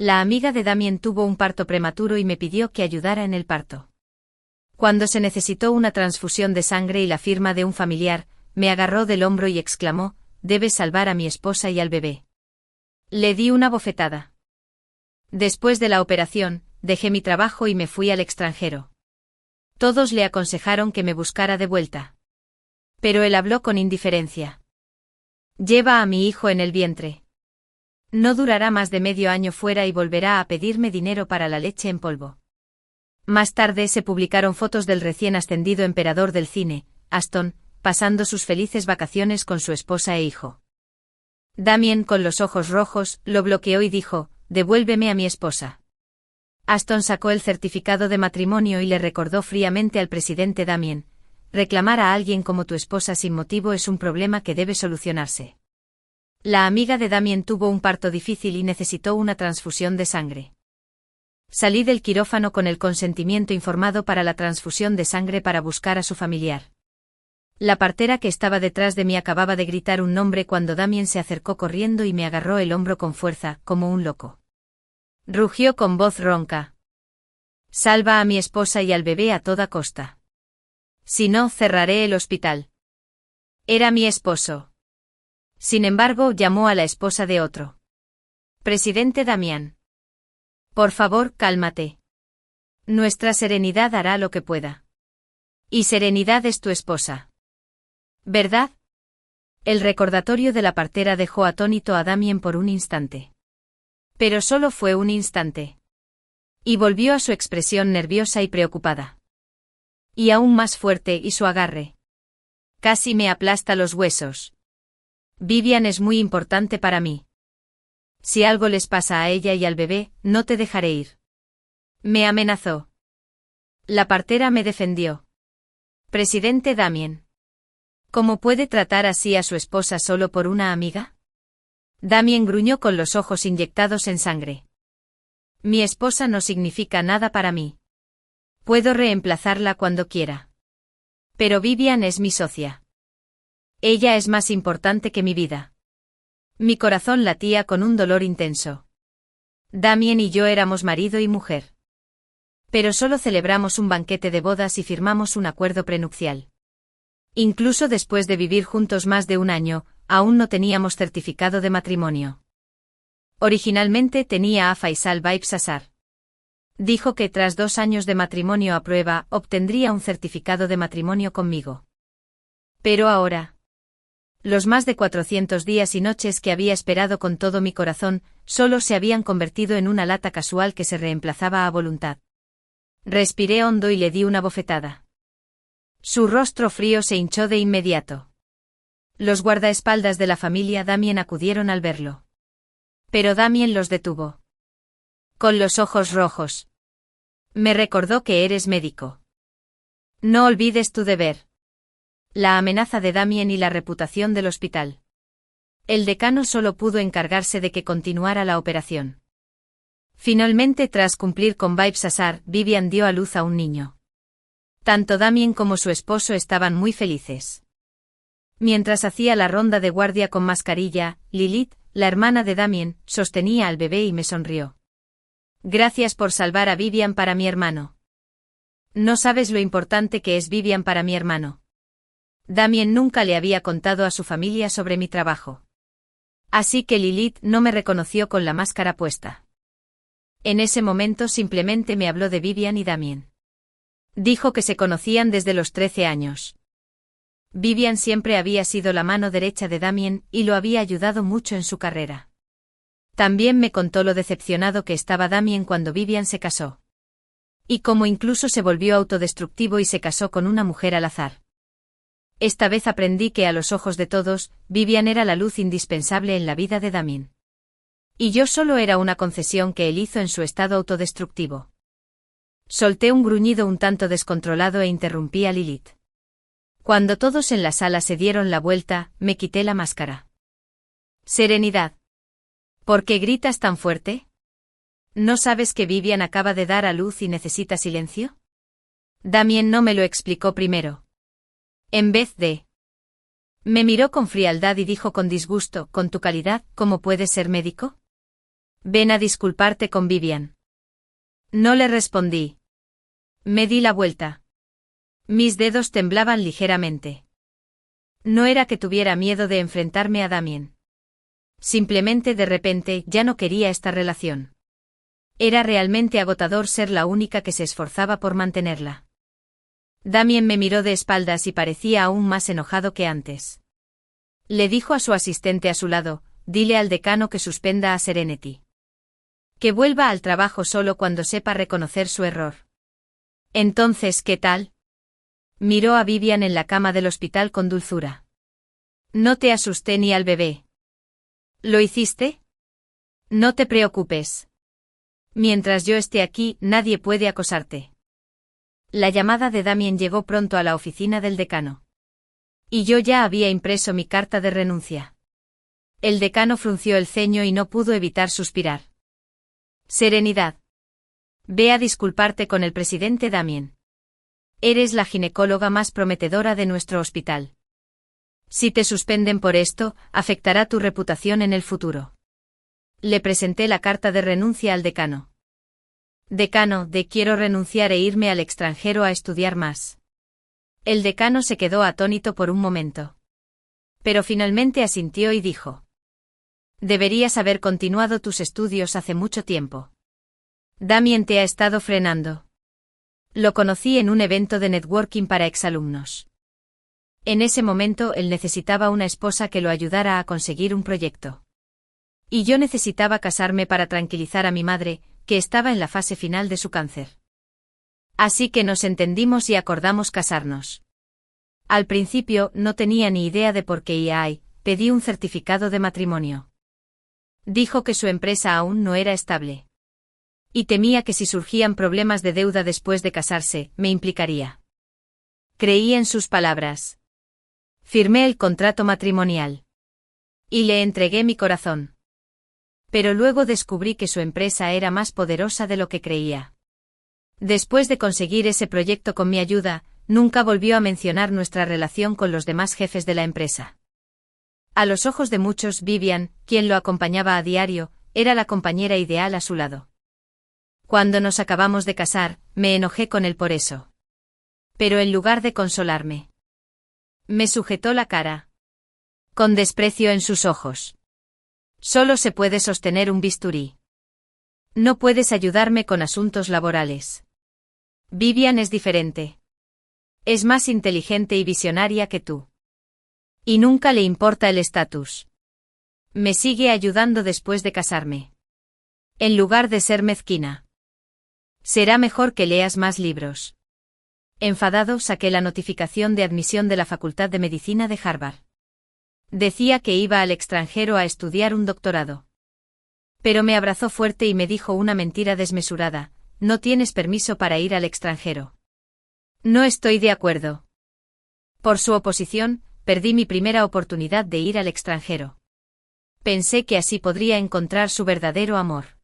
La amiga de Damien tuvo un parto prematuro y me pidió que ayudara en el parto. Cuando se necesitó una transfusión de sangre y la firma de un familiar, me agarró del hombro y exclamó: «Debes salvar a mi esposa y al bebé». Le di una bofetada. Después de la operación, dejé mi trabajo y me fui al extranjero. Todos le aconsejaron que me buscara de vuelta. Pero él habló con indiferencia. «Lleva a mi hijo en el vientre. No durará más de medio año fuera y volverá a pedirme dinero para la leche en polvo». Más tarde se publicaron fotos del recién ascendido emperador del cine, Aston, pasando sus felices vacaciones con su esposa e hijo. Damien, con los ojos rojos, lo bloqueó y dijo: «Devuélveme a mi esposa». Aston sacó el certificado de matrimonio y le recordó fríamente al presidente Damien: «Reclamar a alguien como tu esposa sin motivo es un problema que debe solucionarse». La amiga de Damien tuvo un parto difícil y necesitó una transfusión de sangre. Salí del quirófano con el consentimiento informado para la transfusión de sangre para buscar a su familiar. La partera que estaba detrás de mí acababa de gritar un nombre cuando Damien se acercó corriendo y me agarró el hombro con fuerza, como un loco. Rugió con voz ronca: «Salva a mi esposa y al bebé a toda costa. Si no, cerraré el hospital». Era mi esposo. Sin embargo, llamó a la esposa de otro. «Presidente Damien. Por favor, cálmate. Nuestra Serenidad hará lo que pueda. Y Serenidad es tu esposa. ¿Verdad?». El recordatorio de la partera dejó atónito a Damien por un instante. Pero solo fue un instante. Y volvió a su expresión nerviosa y preocupada. Y aún más fuerte y su agarre. «Casi me aplasta los huesos. Vivian es muy importante para mí. Si algo les pasa a ella y al bebé, no te dejaré ir». Me amenazó. La partera me defendió. «Presidente Damien. ¿Cómo puede tratar así a su esposa solo por una amiga?». Damien gruñó con los ojos inyectados en sangre. «Mi esposa no significa nada para mí. Puedo reemplazarla cuando quiera. Pero Vivian es mi socia. Ella es más importante que mi vida». Mi corazón latía con un dolor intenso. Damien y yo éramos marido y mujer. Pero solo celebramos un banquete de bodas y firmamos un acuerdo prenupcial. Incluso después de vivir juntos más de un año, aún no teníamos certificado de matrimonio. Originalmente tenía a Faisal Baib Sassar. Dijo que tras 2 años de matrimonio a prueba obtendría un certificado de matrimonio conmigo. Pero ahora, los más de 400 días y noches que había esperado con todo mi corazón, solo se habían convertido en una lata casual que se reemplazaba a voluntad. Respiré hondo y le di una bofetada. Su rostro frío se hinchó de inmediato. Los guardaespaldas de la familia Damien acudieron al verlo. Pero Damien los detuvo. Con los ojos rojos. «Me recordó que eres médico. No olvides tu deber». La amenaza de Damien y la reputación del hospital. El decano solo pudo encargarse de que continuara la operación. Finalmente, tras cumplir con Baib Sassar, Vivian dio a luz a un niño. Tanto Damien como su esposo estaban muy felices. Mientras hacía la ronda de guardia con mascarilla, Lilith, la hermana de Damien, sostenía al bebé y me sonrió. «Gracias por salvar a Vivian para mi hermano. No sabes lo importante que es Vivian para mi hermano». Damien nunca le había contado a su familia sobre mi trabajo. Así que Lilith no me reconoció con la máscara puesta. En ese momento simplemente me habló de Vivian y Damien. Dijo que se conocían desde los 13 años. Vivian siempre había sido la mano derecha de Damien y lo había ayudado mucho en su carrera. También me contó lo decepcionado que estaba Damien cuando Vivian se casó. Y cómo incluso se volvió autodestructivo y se casó con una mujer al azar. Esta vez aprendí que a los ojos de todos, Vivian era la luz indispensable en la vida de Damien. Y yo solo era una concesión que él hizo en su estado autodestructivo. Solté un gruñido un tanto descontrolado e interrumpí a Lilith. Cuando todos en la sala se dieron la vuelta, me quité la máscara. «Serenidad. ¿Por qué gritas tan fuerte? ¿No sabes que Vivian acaba de dar a luz y necesita silencio?» Damien no me lo explicó primero. En vez de... Me miró con frialdad y dijo con disgusto: «¿Con tu calidad, cómo puedes ser médico? Ven a disculparte con Vivian. No le respondí. Me di la vuelta. Mis dedos temblaban ligeramente. No era que tuviera miedo de enfrentarme a Damien. Simplemente de repente ya no quería esta relación. Era realmente agotador ser la única que se esforzaba por mantenerla. Damien me miró de espaldas y parecía aún más enojado que antes. Le dijo a su asistente a su lado: dile al decano que suspenda a Serenity. Que vuelva al trabajo solo cuando sepa reconocer su error. Entonces, ¿qué tal? Miró a Vivian en la cama del hospital con dulzura. No te asusté ni al bebé. ¿Lo hiciste? No te preocupes. Mientras yo esté aquí, nadie puede acosarte. La llamada de Damien llegó pronto a la oficina del decano. Y yo ya había impreso mi carta de renuncia. El decano frunció el ceño y no pudo evitar suspirar. Serenidad. Ve a disculparte con el presidente Damien. Eres la ginecóloga más prometedora de nuestro hospital. Si te suspenden por esto, afectará tu reputación en el futuro. Le presenté la carta de renuncia al decano. Decano, quiero renunciar e irme al extranjero a estudiar más. El decano se quedó atónito por un momento. Pero finalmente asintió y dijo: deberías haber continuado tus estudios hace mucho tiempo. Damien te ha estado frenando. Lo conocí en un evento de networking para exalumnos. En ese momento él necesitaba una esposa que lo ayudara a conseguir un proyecto. Y yo necesitaba casarme para tranquilizar a mi madre, que estaba en la fase final de su cáncer. Así que nos entendimos y acordamos casarnos. Al principio no tenía ni idea de por qué pedí un certificado de matrimonio. Dijo que su empresa aún no era estable. Y temía que si surgían problemas de deuda después de casarse, me implicaría. Creí en sus palabras. Firmé el contrato matrimonial. Y le entregué mi corazón. Pero luego descubrí que su empresa era más poderosa de lo que creía. Después de conseguir ese proyecto con mi ayuda, nunca volvió a mencionar nuestra relación con los demás jefes de la empresa. A los ojos de muchos, Vivian, quien lo acompañaba a diario, era la compañera ideal a su lado. Cuando nos acabamos de casar, me enojé con él por eso. Pero en lugar de consolarme, me sujetó la cara. Con desprecio en sus ojos. Solo se puede sostener un bisturí. No puedes ayudarme con asuntos laborales. Vivian es diferente. Es más inteligente y visionaria que tú. Y nunca le importa el estatus. Me sigue ayudando después de casarme. En lugar de ser mezquina. Será mejor que leas más libros. Enfadado, saqué la notificación de admisión de la Facultad de Medicina de Harvard. Decía que iba al extranjero a estudiar un doctorado. Pero me abrazó fuerte y me dijo una mentira desmesurada: no tienes permiso para ir al extranjero. No estoy de acuerdo. Por su oposición, perdí mi primera oportunidad de ir al extranjero. Pensé que así podría encontrar su verdadero amor.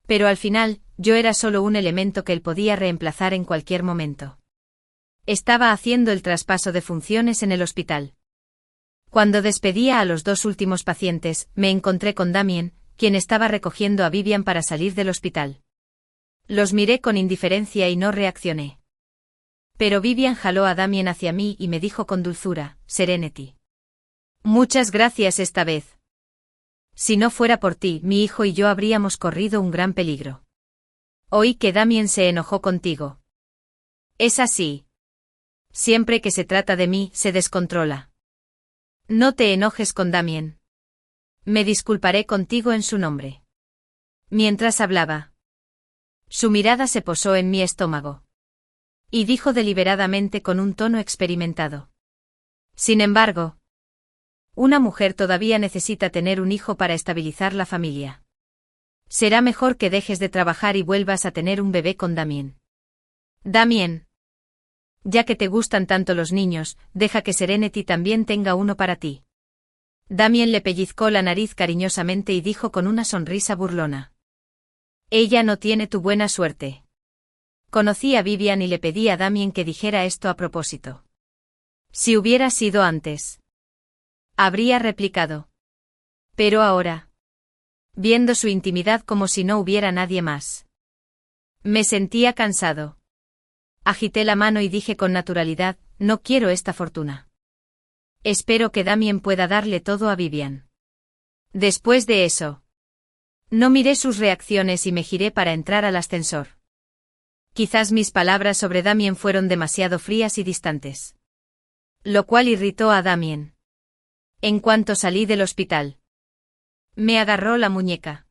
Pero al final, yo era solo un elemento que él podía reemplazar en cualquier momento. Estaba haciendo el traspaso de funciones en el hospital. Cuando despedía a los 2 últimos pacientes, me encontré con Damien, quien estaba recogiendo a Vivian para salir del hospital. Los miré con indiferencia y no reaccioné. Pero Vivian jaló a Damien hacia mí y me dijo con dulzura: Serenity. Muchas gracias esta vez. Si no fuera por ti, mi hijo y yo habríamos corrido un gran peligro. Oí que Damien se enojó contigo. Es así. Siempre que se trata de mí, se descontrola. No te enojes con Damien. Me disculparé contigo en su nombre. Mientras hablaba, su mirada se posó en mi estómago. Y dijo deliberadamente con un tono experimentado: sin embargo, una mujer todavía necesita tener un hijo para estabilizar la familia. Será mejor que dejes de trabajar y vuelvas a tener un bebé con Damien. Damien. Ya que te gustan tanto los niños, deja que Serenity también tenga uno para ti. Damien le pellizcó la nariz cariñosamente y dijo con una sonrisa burlona: ella no tiene tu buena suerte. Conocí a Vivian y le pedí a Damien que dijera esto a propósito. Si hubiera sido antes, habría replicado. Pero ahora. viendo su intimidad como si no hubiera nadie más. Me sentía cansado. Agité la mano y dije con naturalidad, no quiero esta fortuna. Espero que Damien pueda darle todo a Vivian. Después de eso, no miré sus reacciones y me giré para entrar al ascensor. Quizás mis palabras sobre Damien fueron demasiado frías y distantes. Lo cual irritó a Damien. En cuanto salí del hospital, me agarró la muñeca.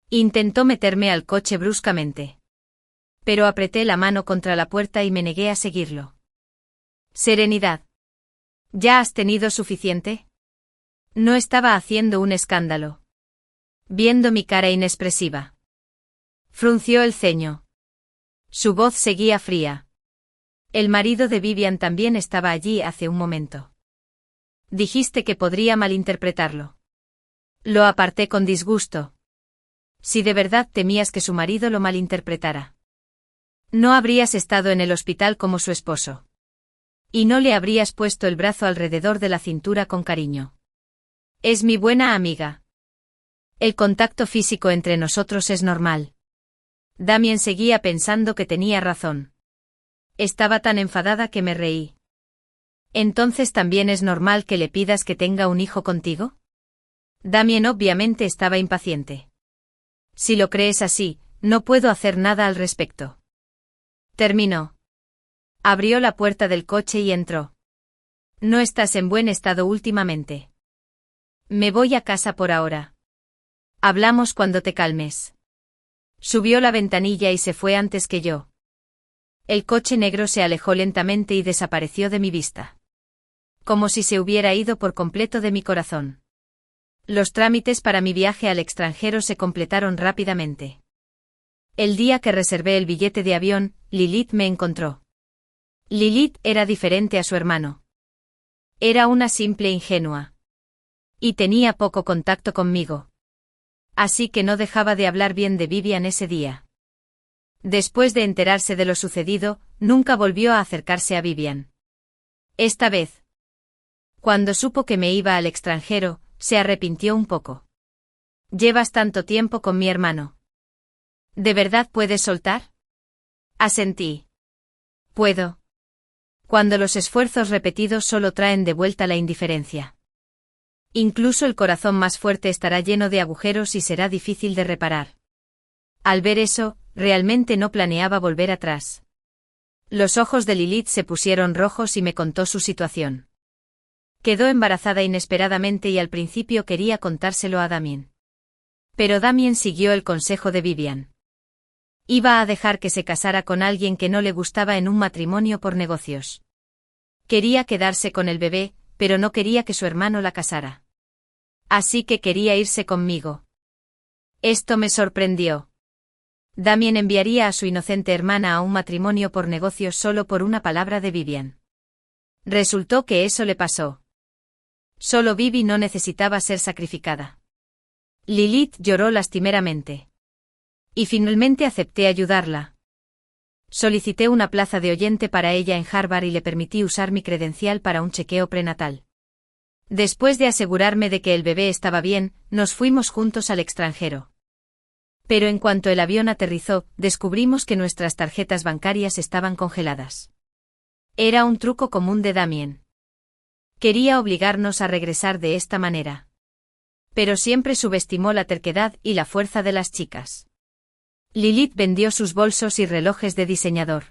Intentó meterme al coche bruscamente. Pero apreté la mano contra la puerta y me negué a seguirlo. Serenidad. ¿Ya has tenido suficiente? No estaba haciendo un escándalo. Viendo mi cara inexpresiva. Frunció el ceño. Su voz seguía fría. El marido de Vivian también estaba allí hace un momento. Dijiste que podría malinterpretarlo. Lo aparté con disgusto. Si de verdad temías que su marido lo malinterpretara, no habrías estado en el hospital como su esposo. Y no le habrías puesto el brazo alrededor de la cintura con cariño. Es mi buena amiga. El contacto físico entre nosotros es normal. Damien seguía pensando que tenía razón. Estaba tan enfadada que me reí. ¿Entonces también es normal que le pidas que tenga un hijo contigo? Damien obviamente estaba impaciente. Si lo crees así, no puedo hacer nada al respecto. Terminó. Abrió la puerta del coche y entró. No estás en buen estado últimamente. Me voy a casa por ahora. Hablamos cuando te calmes. Subió la ventanilla y se fue antes que yo. El coche negro se alejó lentamente y desapareció de mi vista. Como si se hubiera ido por completo de mi corazón. Los trámites para mi viaje al extranjero se completaron rápidamente. El día que reservé el billete de avión, Lilith me encontró. Lilith era diferente a su hermano. Era una simple ingenua. Y tenía poco contacto conmigo. Así que no dejaba de hablar bien de Vivian ese día. Después de enterarse de lo sucedido, nunca volvió a acercarse a Vivian. Esta vez, cuando supo que me iba al extranjero, se arrepintió un poco. Llevas tanto tiempo con mi hermano. ¿De verdad puedes soltar? Asentí. Puedo. Cuando los esfuerzos repetidos solo traen de vuelta la indiferencia. Incluso el corazón más fuerte estará lleno de agujeros y será difícil de reparar. Al ver eso, realmente no planeaba volver atrás. Los ojos de Lilith se pusieron rojos y me contó su situación. Quedó embarazada inesperadamente y al principio quería contárselo a Damien. Pero Damien siguió el consejo de Vivian. Iba a dejar que se casara con alguien que no le gustaba en un matrimonio por negocios. Quería quedarse con el bebé, pero no quería que su hermano la casara. Así que quería irse conmigo. Esto me sorprendió. Damien enviaría a su inocente hermana a un matrimonio por negocios solo por una palabra de Vivian. Resultó que eso le pasó. Solo Vivi no necesitaba ser sacrificada. Lilith lloró lastimeramente. Y finalmente acepté ayudarla. Solicité una plaza de oyente para ella en Harvard y le permití usar mi credencial para un chequeo prenatal. Después de asegurarme de que el bebé estaba bien, nos fuimos juntos al extranjero. Pero en cuanto el avión aterrizó, descubrimos que nuestras tarjetas bancarias estaban congeladas. Era un truco común de Damien. Quería obligarnos a regresar de esta manera. Pero siempre subestimó la terquedad y la fuerza de las chicas. Lilith vendió sus bolsos y relojes de diseñador.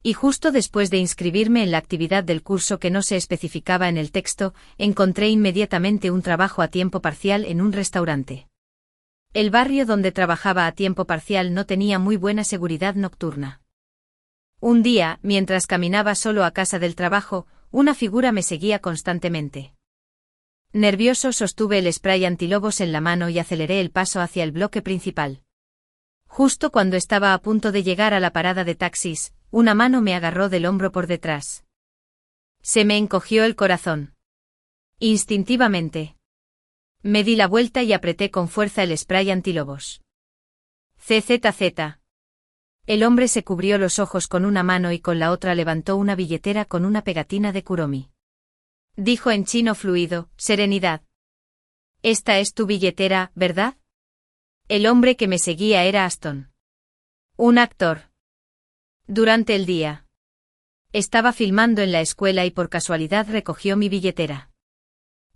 Y justo después de inscribirme en la actividad del curso que no se especificaba en el texto, encontré inmediatamente un trabajo a tiempo parcial en un restaurante. El barrio donde trabajaba a tiempo parcial no tenía muy buena seguridad nocturna. Un día, mientras caminaba solo a casa del trabajo, una figura me seguía constantemente. Nervioso sostuve el spray antilobos en la mano y aceleré el paso hacia el bloque principal. Justo cuando estaba a punto de llegar a la parada de taxis, una mano me agarró del hombro por detrás. Se me encogió el corazón. Instintivamente. Me di la vuelta y apreté con fuerza el spray antilobos. ZZZ. El hombre se cubrió los ojos con una mano y con la otra levantó una billetera con una pegatina de Kuromi. Dijo en chino fluido, serenidad. Esta es tu billetera, ¿verdad? El hombre que me seguía era Aston. Un actor. Durante el día. Estaba filmando en la escuela y por casualidad recogió mi billetera.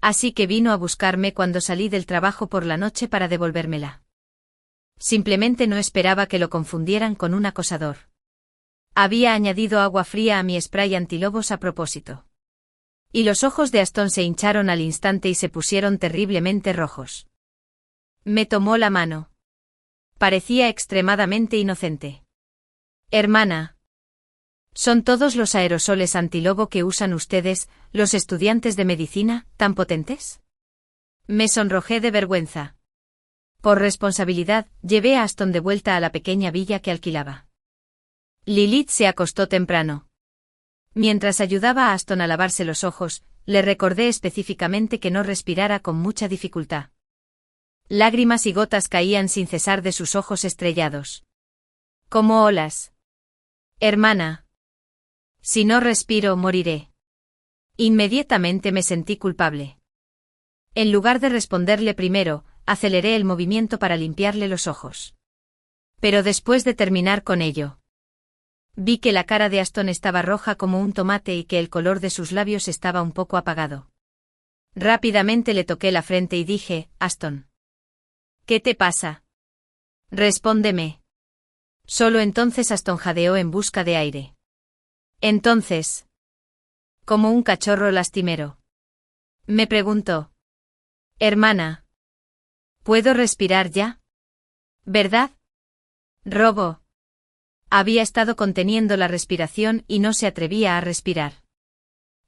Así que vino a buscarme cuando salí del trabajo por la noche para devolvérmela. Simplemente no esperaba que lo confundieran con un acosador. Había añadido agua fría a mi spray antilobos a propósito. Y los ojos de Aston se hincharon al instante y se pusieron terriblemente rojos. Me tomó la mano. Parecía extremadamente inocente. Hermana. ¿Son todos los aerosoles antilobo que usan ustedes, los estudiantes de medicina, tan potentes? Me sonrojé de vergüenza. Por responsabilidad, llevé a Aston de vuelta a la pequeña villa que alquilaba. Lilith se acostó temprano. Mientras ayudaba a Aston a lavarse los ojos, le recordé específicamente que no respirara con mucha dificultad. Lágrimas y gotas caían sin cesar de sus ojos estrellados. Como olas. Hermana. Si no respiro, moriré. Inmediatamente me sentí culpable. En lugar de responderle primero, aceleré el movimiento para limpiarle los ojos. Pero después de terminar con ello, vi que la cara de Aston estaba roja como un tomate y que el color de sus labios estaba un poco apagado. Rápidamente le toqué la frente y dije, Aston. ¿Qué te pasa? Respóndeme. Solo entonces Aston jadeó en busca de aire. Entonces, como un cachorro lastimero, me preguntó. Hermana. ¿Puedo respirar ya? ¿Verdad? Robo. Había estado conteniendo la respiración y no se atrevía a respirar.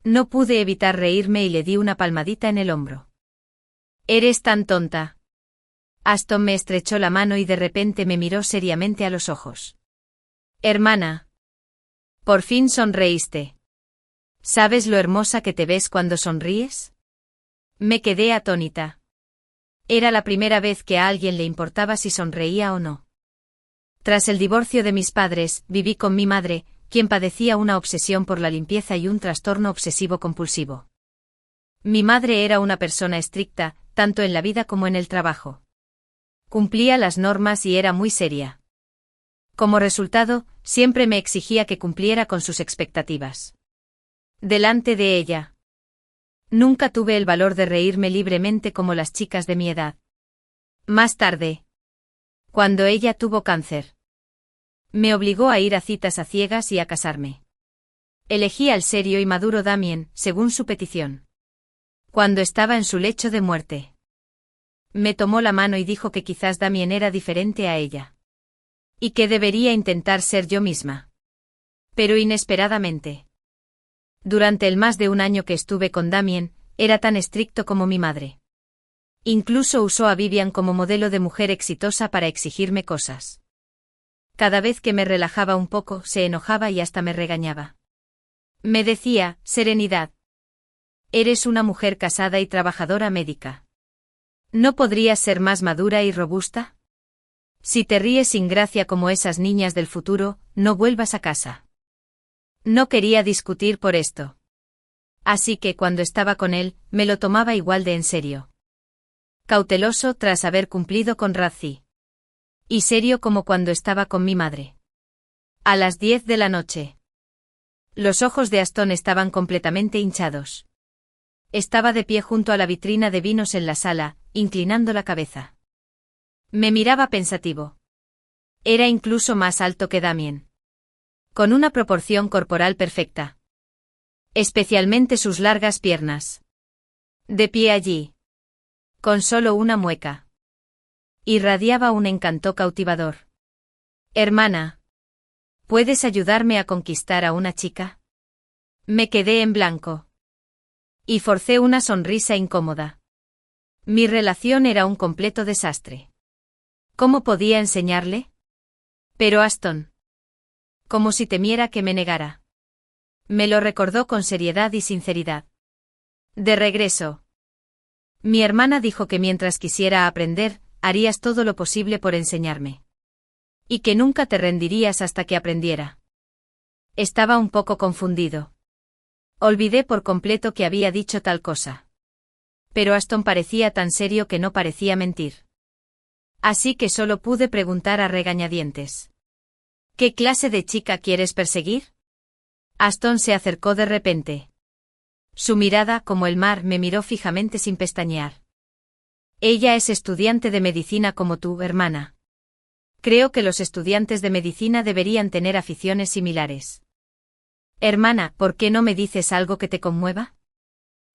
No pude evitar reírme y le di una palmadita en el hombro. Eres tan tonta. Aston me estrechó la mano y de repente me miró seriamente a los ojos. Hermana. Por fin sonreíste. ¿Sabes lo hermosa que te ves cuando sonríes? Me quedé atónita. Era la primera vez que a alguien le importaba si sonreía o no. Tras el divorcio de mis padres, viví con mi madre, quien padecía una obsesión por la limpieza y un trastorno obsesivo-compulsivo. Mi madre era una persona estricta, tanto en la vida como en el trabajo. Cumplía las normas y era muy seria. Como resultado, siempre me exigía que cumpliera con sus expectativas. Delante de ella. Nunca tuve el valor de reírme libremente como las chicas de mi edad. Más tarde, cuando ella tuvo cáncer, me obligó a ir a citas a ciegas y a casarme. Elegí al serio y maduro Damien, según su petición. Cuando estaba en su lecho de muerte, me tomó la mano y dijo que quizás Damien era diferente a ella. Y que debería intentar ser yo misma. Pero inesperadamente. Durante el más de un año que estuve con Damien, era tan estricto como mi madre. Incluso usó a Vivian como modelo de mujer exitosa para exigirme cosas. Cada vez que me relajaba un poco, se enojaba y hasta me regañaba. Me decía, serenidad. Eres una mujer casada y trabajadora médica. ¿No podrías ser más madura y robusta? Si te ríes sin gracia como esas niñas del futuro, no vuelvas a casa. No quería discutir por esto. Así que cuando estaba con él, me lo tomaba igual de en serio. Cauteloso tras haber cumplido con Razzie. Y serio como cuando estaba con mi madre. A las 10 de la noche. Los ojos de Aston estaban completamente hinchados. Estaba de pie junto a la vitrina de vinos en la sala, inclinando la cabeza. Me miraba pensativo. Era incluso más alto que Damien. Con una proporción corporal perfecta. Especialmente sus largas piernas. De pie allí. Con solo una mueca. Irradiaba un encanto cautivador. Hermana. ¿Puedes ayudarme a conquistar a una chica? Me quedé en blanco. Y forcé una sonrisa incómoda. Mi relación era un completo desastre. ¿Cómo podía enseñarle? Pero Aston. Como si temiera que me negara. Me lo recordó con seriedad y sinceridad. De regreso. Mi hermana dijo que mientras quisiera aprender, harías todo lo posible por enseñarme. Y que nunca te rendirías hasta que aprendiera. Estaba un poco confundido. Olvidé por completo que había dicho tal cosa. Pero Aston parecía tan serio que no parecía mentir. Así que solo pude preguntar a regañadientes. ¿Qué clase de chica quieres perseguir? Aston se acercó de repente. Su mirada, como el mar, me miró fijamente sin pestañear. Ella es estudiante de medicina como tú, hermana. Creo que los estudiantes de medicina deberían tener aficiones similares. Hermana, ¿por qué no me dices algo que te conmueva?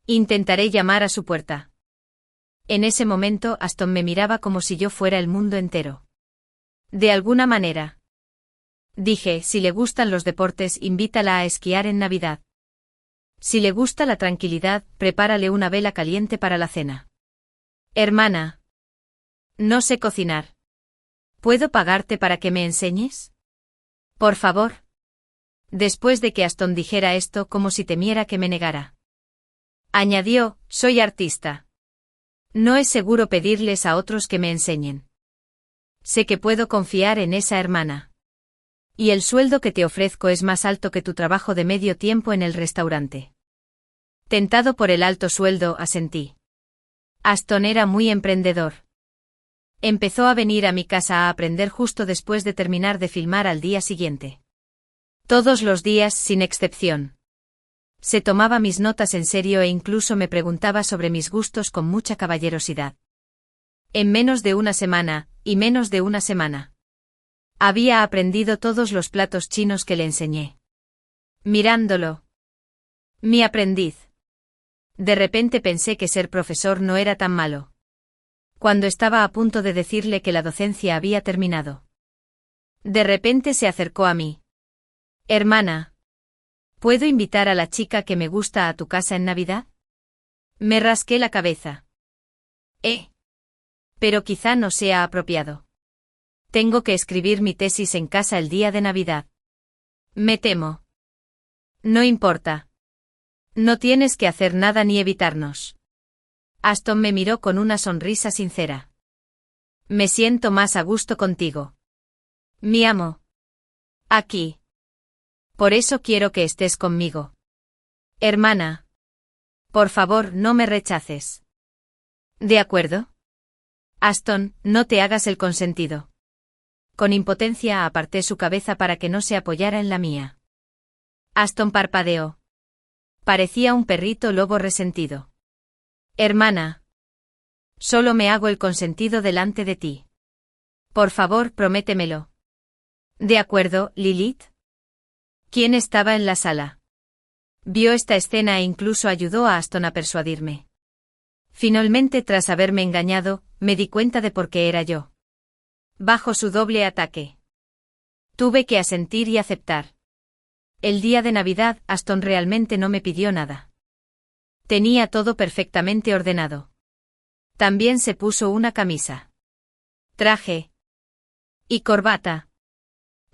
Intentaré llamar a su puerta. En ese momento Aston me miraba como si yo fuera el mundo entero. De alguna manera. Dije, si le gustan los deportes, invítala a esquiar en Navidad. Si le gusta la tranquilidad, prepárale una vela caliente para la cena. Hermana. No sé cocinar. ¿Puedo pagarte para que me enseñes? Por favor. Después de que Aston dijera esto como si temiera que me negara. Añadió, soy artista. No es seguro pedirles a otros que me enseñen. Sé que puedo confiar en esa hermana. Y el sueldo que te ofrezco es más alto que tu trabajo de medio tiempo en el restaurante. Tentado por el alto sueldo, asentí. Aston era muy emprendedor. Empezó a venir a mi casa a aprender justo después de terminar de filmar al día siguiente. Todos los días, sin excepción. Se tomaba mis notas en serio e incluso me preguntaba sobre mis gustos con mucha caballerosidad. En menos de una semana, y menos de una semana. Había aprendido todos los platos chinos que le enseñé. Mirándolo. Mi aprendiz. De repente pensé que ser profesor no era tan malo. Cuando estaba a punto de decirle que la docencia había terminado. De repente se acercó a mí. Hermana. ¿Puedo invitar a la chica que me gusta a tu casa en Navidad? Me rasqué la cabeza. Pero quizá no sea apropiado. Tengo que escribir mi tesis en casa el día de Navidad. Me temo. No importa. No tienes que hacer nada ni evitarnos. Aston me miró con una sonrisa sincera. Me siento más a gusto contigo. Mi amo. Aquí. Por eso quiero que estés conmigo. Hermana. Por favor, no me rechaces. ¿De acuerdo? Aston, no te hagas el consentido. Con impotencia aparté su cabeza para que no se apoyara en la mía. Aston parpadeó. Parecía un perrito lobo resentido. Hermana. Solo me hago el consentido delante de ti. Por favor, prométemelo. ¿De acuerdo, Lilith? ¿Quién estaba en la sala? Vio esta escena e incluso ayudó a Aston a persuadirme. Finalmente, tras haberme engañado, me di cuenta de por qué era yo. Bajo su doble ataque. Tuve que asentir y aceptar. El día de Navidad, Aston realmente no me pidió nada. Tenía todo perfectamente ordenado. También se puso una camisa, traje y corbata.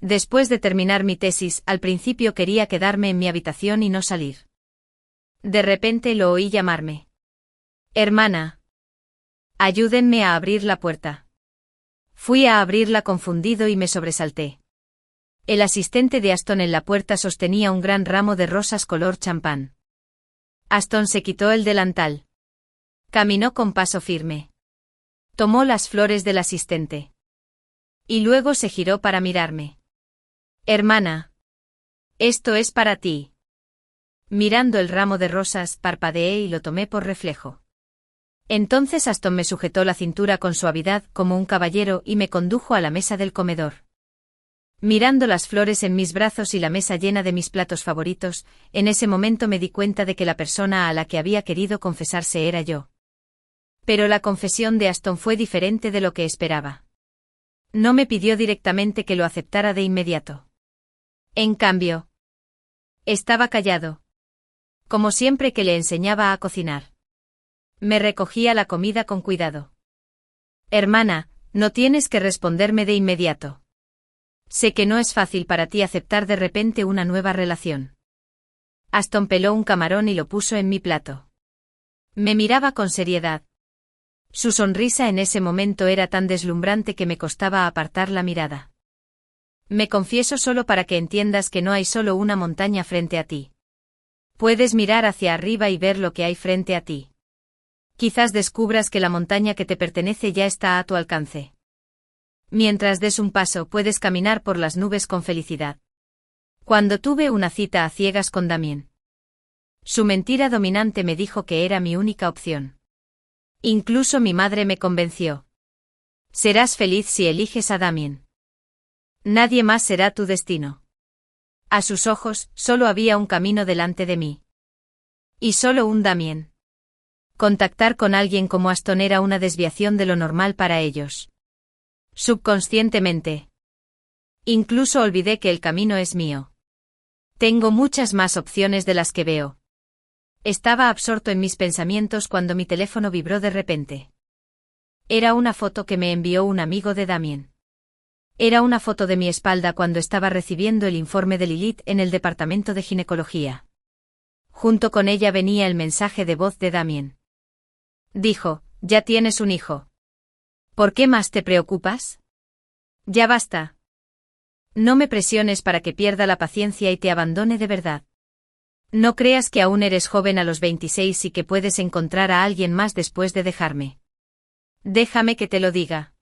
Después de terminar mi tesis, al principio quería quedarme en mi habitación y no salir. De repente lo oí llamarme. Hermana. Ayúdenme a abrir la puerta. Fui a abrirla confundido y me sobresalté. El asistente de Aston en la puerta sostenía un gran ramo de rosas color champán. Aston se quitó el delantal. Caminó con paso firme. Tomó las flores del asistente. Y luego se giró para mirarme. Hermana. Esto es para ti. Mirando el ramo de rosas, parpadeé y lo tomé por reflejo. Entonces Aston me sujetó la cintura con suavidad como un caballero y me condujo a la mesa del comedor. Mirando las flores en mis brazos y la mesa llena de mis platos favoritos, en ese momento me di cuenta de que la persona a la que había querido confesarse era yo. Pero la confesión de Aston fue diferente de lo que esperaba. No me pidió directamente que lo aceptara de inmediato. En cambio, estaba callado. Como siempre que le enseñaba a cocinar. Me recogía la comida con cuidado. Hermana, no tienes que responderme de inmediato. Sé que no es fácil para ti aceptar de repente una nueva relación. Aston peló un camarón y lo puso en mi plato. Me miraba con seriedad. Su sonrisa en ese momento era tan deslumbrante que me costaba apartar la mirada. Me confieso solo para que entiendas que no hay solo una montaña frente a ti. Puedes mirar hacia arriba y ver lo que hay frente a ti. Quizás descubras que la montaña que te pertenece ya está a tu alcance. Mientras des un paso, puedes caminar por las nubes con felicidad. Cuando tuve una cita a ciegas con Damien. Su mentira dominante me dijo que era mi única opción. Incluso mi madre me convenció. Serás feliz si eliges a Damien. Nadie más será tu destino. A sus ojos, solo había un camino delante de mí. Y solo un Damien. Contactar con alguien como Aston era una desviación de lo normal para ellos. Subconscientemente. Incluso olvidé que el camino es mío. Tengo muchas más opciones de las que veo. Estaba absorto en mis pensamientos cuando mi teléfono vibró de repente. Era una foto que me envió un amigo de Damien. Era una foto de mi espalda cuando estaba recibiendo el informe de Lilith en el departamento de ginecología. Junto con ella venía el mensaje de voz de Damien. Dijo, ya tienes un hijo. ¿Por qué más te preocupas? Ya basta. No me presiones para que pierda la paciencia y te abandone de verdad. No creas que aún eres joven a los 26 y que puedes encontrar a alguien más después de dejarme. Déjame que te lo diga.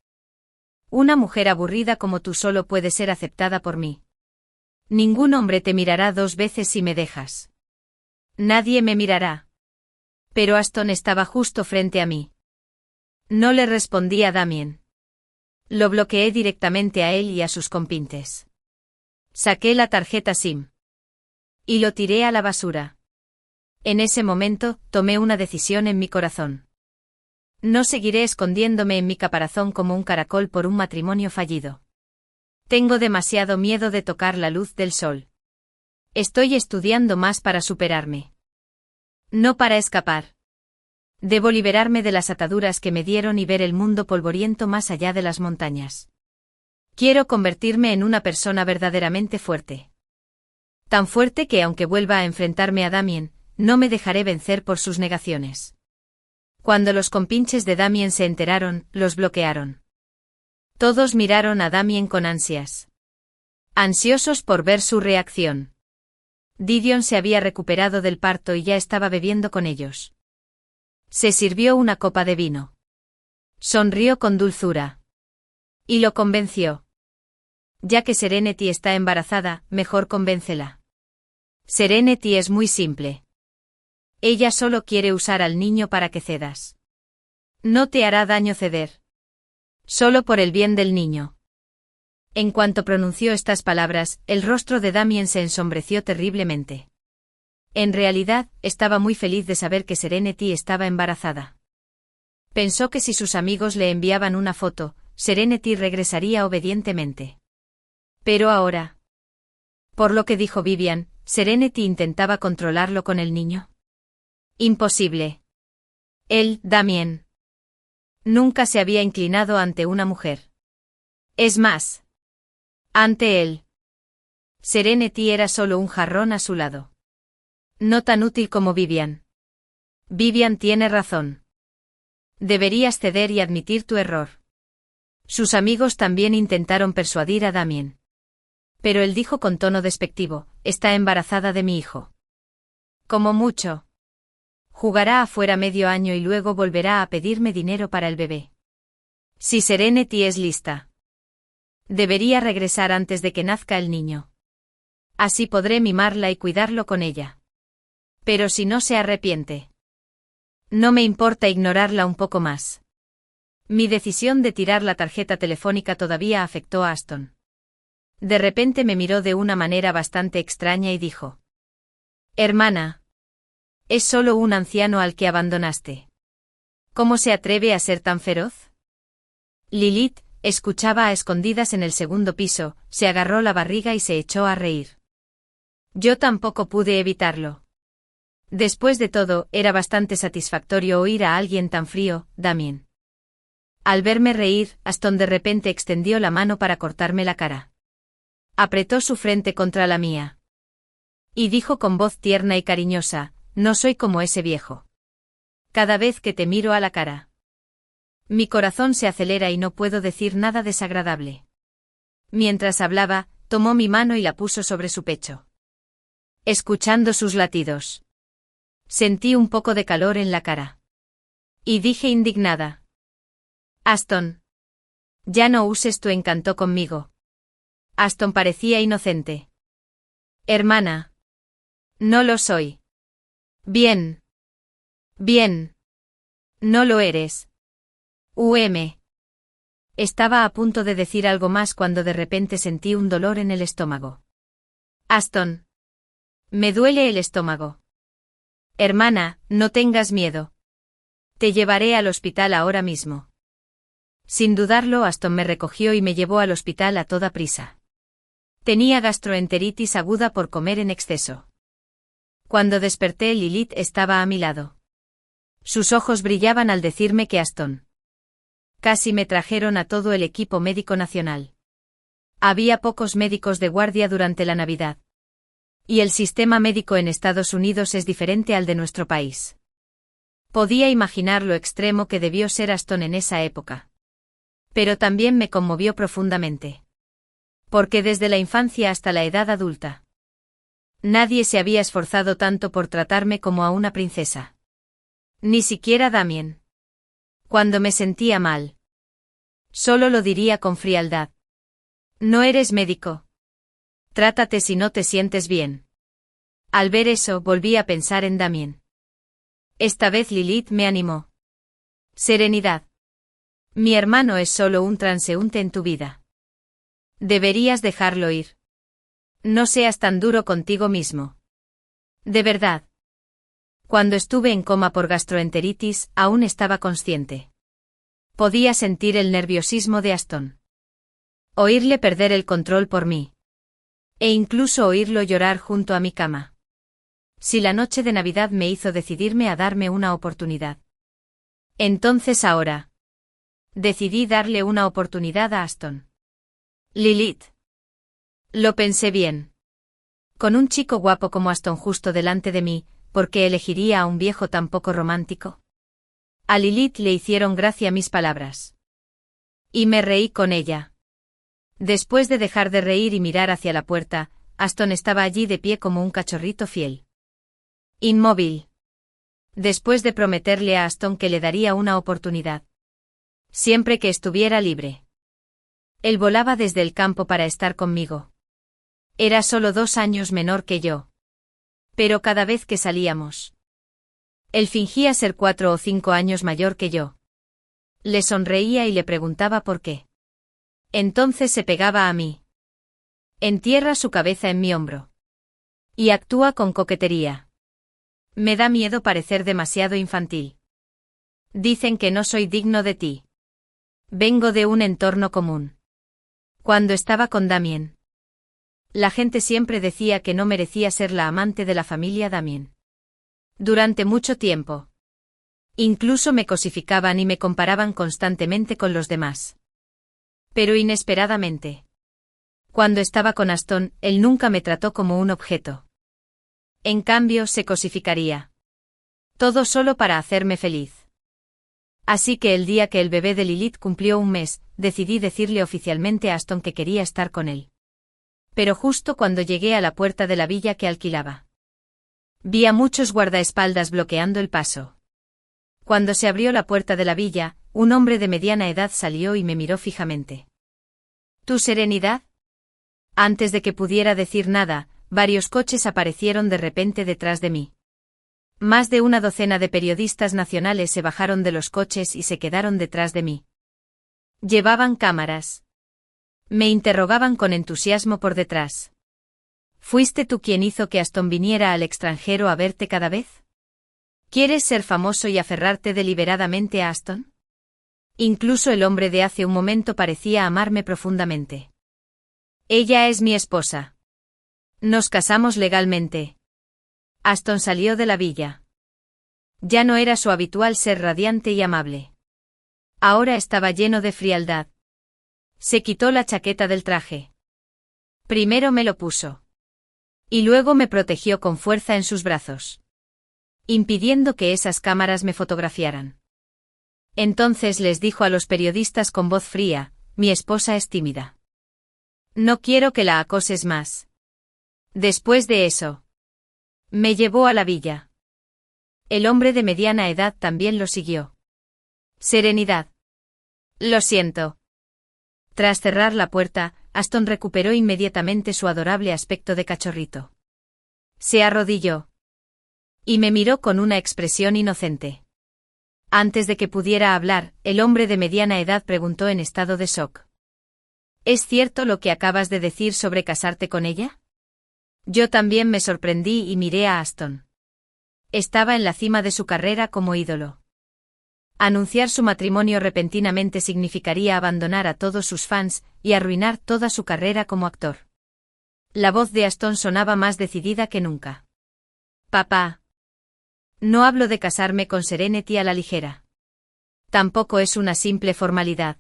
Una mujer aburrida como tú solo puede ser aceptada por mí. Ningún hombre te mirará 2 veces si me dejas. Nadie me mirará. Pero Aston estaba justo frente a mí. No le respondí a Damien. Lo bloqueé directamente a él y a sus compinches. Saqué la tarjeta SIM. Y lo tiré a la basura. En ese momento, tomé una decisión en mi corazón. No seguiré escondiéndome en mi caparazón como un caracol por un matrimonio fallido. Tengo demasiado miedo de tocar la luz del sol. Estoy estudiando más para superarme. No para escapar. Debo liberarme de las ataduras que me dieron y ver el mundo polvoriento más allá de las montañas. Quiero convertirme en una persona verdaderamente fuerte. Tan fuerte que aunque vuelva a enfrentarme a Damien, no me dejaré vencer por sus negaciones. Cuando los compinches de Damien se enteraron, los bloquearon. Todos miraron a Damien con ansias. Ansiosos por ver su reacción. Didion se había recuperado del parto y ya estaba bebiendo con ellos. Se sirvió una copa de vino. Sonrió con dulzura. Y lo convenció. Ya que Serenity está embarazada, mejor convéncela. Serenity es muy simple. Ella solo quiere usar al niño para que cedas. No te hará daño ceder. Solo por el bien del niño. En cuanto pronunció estas palabras, el rostro de Damien se ensombreció terriblemente. En realidad, estaba muy feliz de saber que Serenity estaba embarazada. Pensó que si sus amigos le enviaban una foto, Serenity regresaría obedientemente. Pero ahora. Por lo que dijo Vivian, Serenity intentaba controlarlo con el niño. Imposible. Él, Damien. Nunca se había inclinado ante una mujer. Es más. Ante él. Serenity era solo un jarrón a su lado. No tan útil como Vivian. Vivian tiene razón. Deberías ceder y admitir tu error. Sus amigos también intentaron persuadir a Damien. Pero él dijo con tono despectivo, está embarazada de mi hijo. Como mucho. Jugará afuera medio año y luego volverá a pedirme dinero para el bebé. Si Serenity es lista. Debería regresar antes de que nazca el niño. Así podré mimarla y cuidarlo con ella. Pero si no se arrepiente. No me importa ignorarla un poco más. Mi decisión de tirar la tarjeta telefónica todavía afectó a Aston. De repente me miró de una manera bastante extraña y dijo. Hermana. Es solo un anciano al que abandonaste. ¿Cómo se atreve a ser tan feroz? Lilith, escuchaba a escondidas en el segundo piso, se agarró la barriga y se echó a reír. Yo tampoco pude evitarlo. Después de todo, era bastante satisfactorio oír a alguien tan frío, Damien. Al verme reír, Aston de repente extendió la mano para cortarme la cara. Apretó su frente contra la mía. Y dijo con voz tierna y cariñosa, no soy como ese viejo. Cada vez que te miro a la cara. Mi corazón se acelera y no puedo decir nada desagradable. Mientras hablaba, tomó mi mano y la puso sobre su pecho. Escuchando sus latidos. Sentí un poco de calor en la cara. Y dije indignada. Aston. Ya no uses tu encanto conmigo. Aston parecía inocente. Hermana. No lo soy. Bien. Bien. No lo eres. Estaba a punto de decir algo más cuando de repente sentí un dolor en el estómago. Aston. Me duele el estómago. Hermana, no tengas miedo. Te llevaré al hospital ahora mismo. Sin dudarlo, Aston me recogió y me llevó al hospital a toda prisa. Tenía gastroenteritis aguda por comer en exceso. Cuando desperté, Lilith estaba a mi lado. Sus ojos brillaban al decirme que Aston. Casi me trajeron a todo el equipo médico nacional. Había pocos médicos de guardia durante la Navidad. Y el sistema médico en Estados Unidos es diferente al de nuestro país. Podía imaginar lo extremo que debió ser Aston en esa época. Pero también me conmovió profundamente. Porque desde la infancia hasta la edad adulta, nadie se había esforzado tanto por tratarme como a una princesa. Ni siquiera Damien. Cuando me sentía mal, solo lo diría con frialdad. No eres médico. Trátate si no te sientes bien. Al ver eso, volví a pensar en Damien. Esta vez Lilith me animó. Serenidad. Mi hermano es solo un transeúnte en tu vida. Deberías dejarlo ir. No seas tan duro contigo mismo. De verdad. Cuando estuve en coma por gastroenteritis, aún estaba consciente. Podía sentir el nerviosismo de Aston. Oírle perder el control por mí. E incluso oírlo llorar junto a mi cama. Si la noche de Navidad me hizo decidirme a darme una oportunidad. Entonces ahora. Decidí darle una oportunidad a Aston. Lilith. Lo pensé bien. Con un chico guapo como Aston justo delante de mí, ¿por qué elegiría a un viejo tan poco romántico? A Lilith le hicieron gracia mis palabras. Y me reí con ella. Después de dejar de reír y mirar hacia la puerta, Aston estaba allí de pie como un cachorrito fiel. Inmóvil. Después de prometerle a Aston que le daría una oportunidad. Siempre que estuviera libre. Él volaba desde el campo para estar conmigo. Era solo 2 años menor que yo. Pero cada vez que salíamos, él fingía ser 4 o 5 años mayor que yo. Le sonreía y le preguntaba por qué. Entonces se pegaba a mí. Entierra su cabeza en mi hombro. Y actúa con coquetería. Me da miedo parecer demasiado infantil. Dicen que no soy digno de ti. Vengo de un entorno común. Cuando estaba con Damien, la gente siempre decía que no merecía ser la amante de la familia Damien. Durante mucho tiempo. Incluso me cosificaban y me comparaban constantemente con los demás. Pero inesperadamente. Cuando estaba con Aston, él nunca me trató como un objeto. En cambio, se cosificaría. Todo solo para hacerme feliz. Así que el día que el bebé de Lilith cumplió 1 mes, decidí decirle oficialmente a Aston que quería estar con él. Pero justo cuando llegué a la puerta de la villa que alquilaba, vi a muchos guardaespaldas bloqueando el paso. Cuando se abrió la puerta de la villa, un hombre de mediana edad salió y me miró fijamente. ¿Tu serenidad? Antes de que pudiera decir nada, varios coches aparecieron de repente detrás de mí. Más de una docena de periodistas nacionales se bajaron de los coches y se quedaron detrás de mí. Llevaban cámaras. Me interrogaban con entusiasmo por detrás. ¿Fuiste tú quien hizo que Aston viniera al extranjero a verte cada vez? ¿Quieres ser famoso y aferrarte deliberadamente a Aston? Incluso el hombre de hace un momento parecía amarme profundamente. Ella es mi esposa. Nos casamos legalmente. Aston salió de la villa. Ya no era su habitual ser radiante y amable. Ahora estaba lleno de frialdad. Se quitó la chaqueta del traje. Primero me lo puso. Y luego me protegió con fuerza en sus brazos, impidiendo que esas cámaras me fotografiaran. Entonces les dijo a los periodistas con voz fría, mi esposa es tímida. No quiero que la acoses más. Después de eso, me llevó a la villa. El hombre de mediana edad también lo siguió. Serenidad. Lo siento. Tras cerrar la puerta, Aston recuperó inmediatamente su adorable aspecto de cachorrito. Se arrodilló. Y me miró con una expresión inocente. Antes de que pudiera hablar, el hombre de mediana edad preguntó en estado de shock. ¿Es cierto lo que acabas de decir sobre casarte con ella? Yo también me sorprendí y miré a Aston. Estaba en la cima de su carrera como ídolo. Anunciar su matrimonio repentinamente significaría abandonar a todos sus fans y arruinar toda su carrera como actor. La voz de Aston sonaba más decidida que nunca. Papá. No hablo de casarme con Serenity a la ligera. Tampoco es una simple formalidad.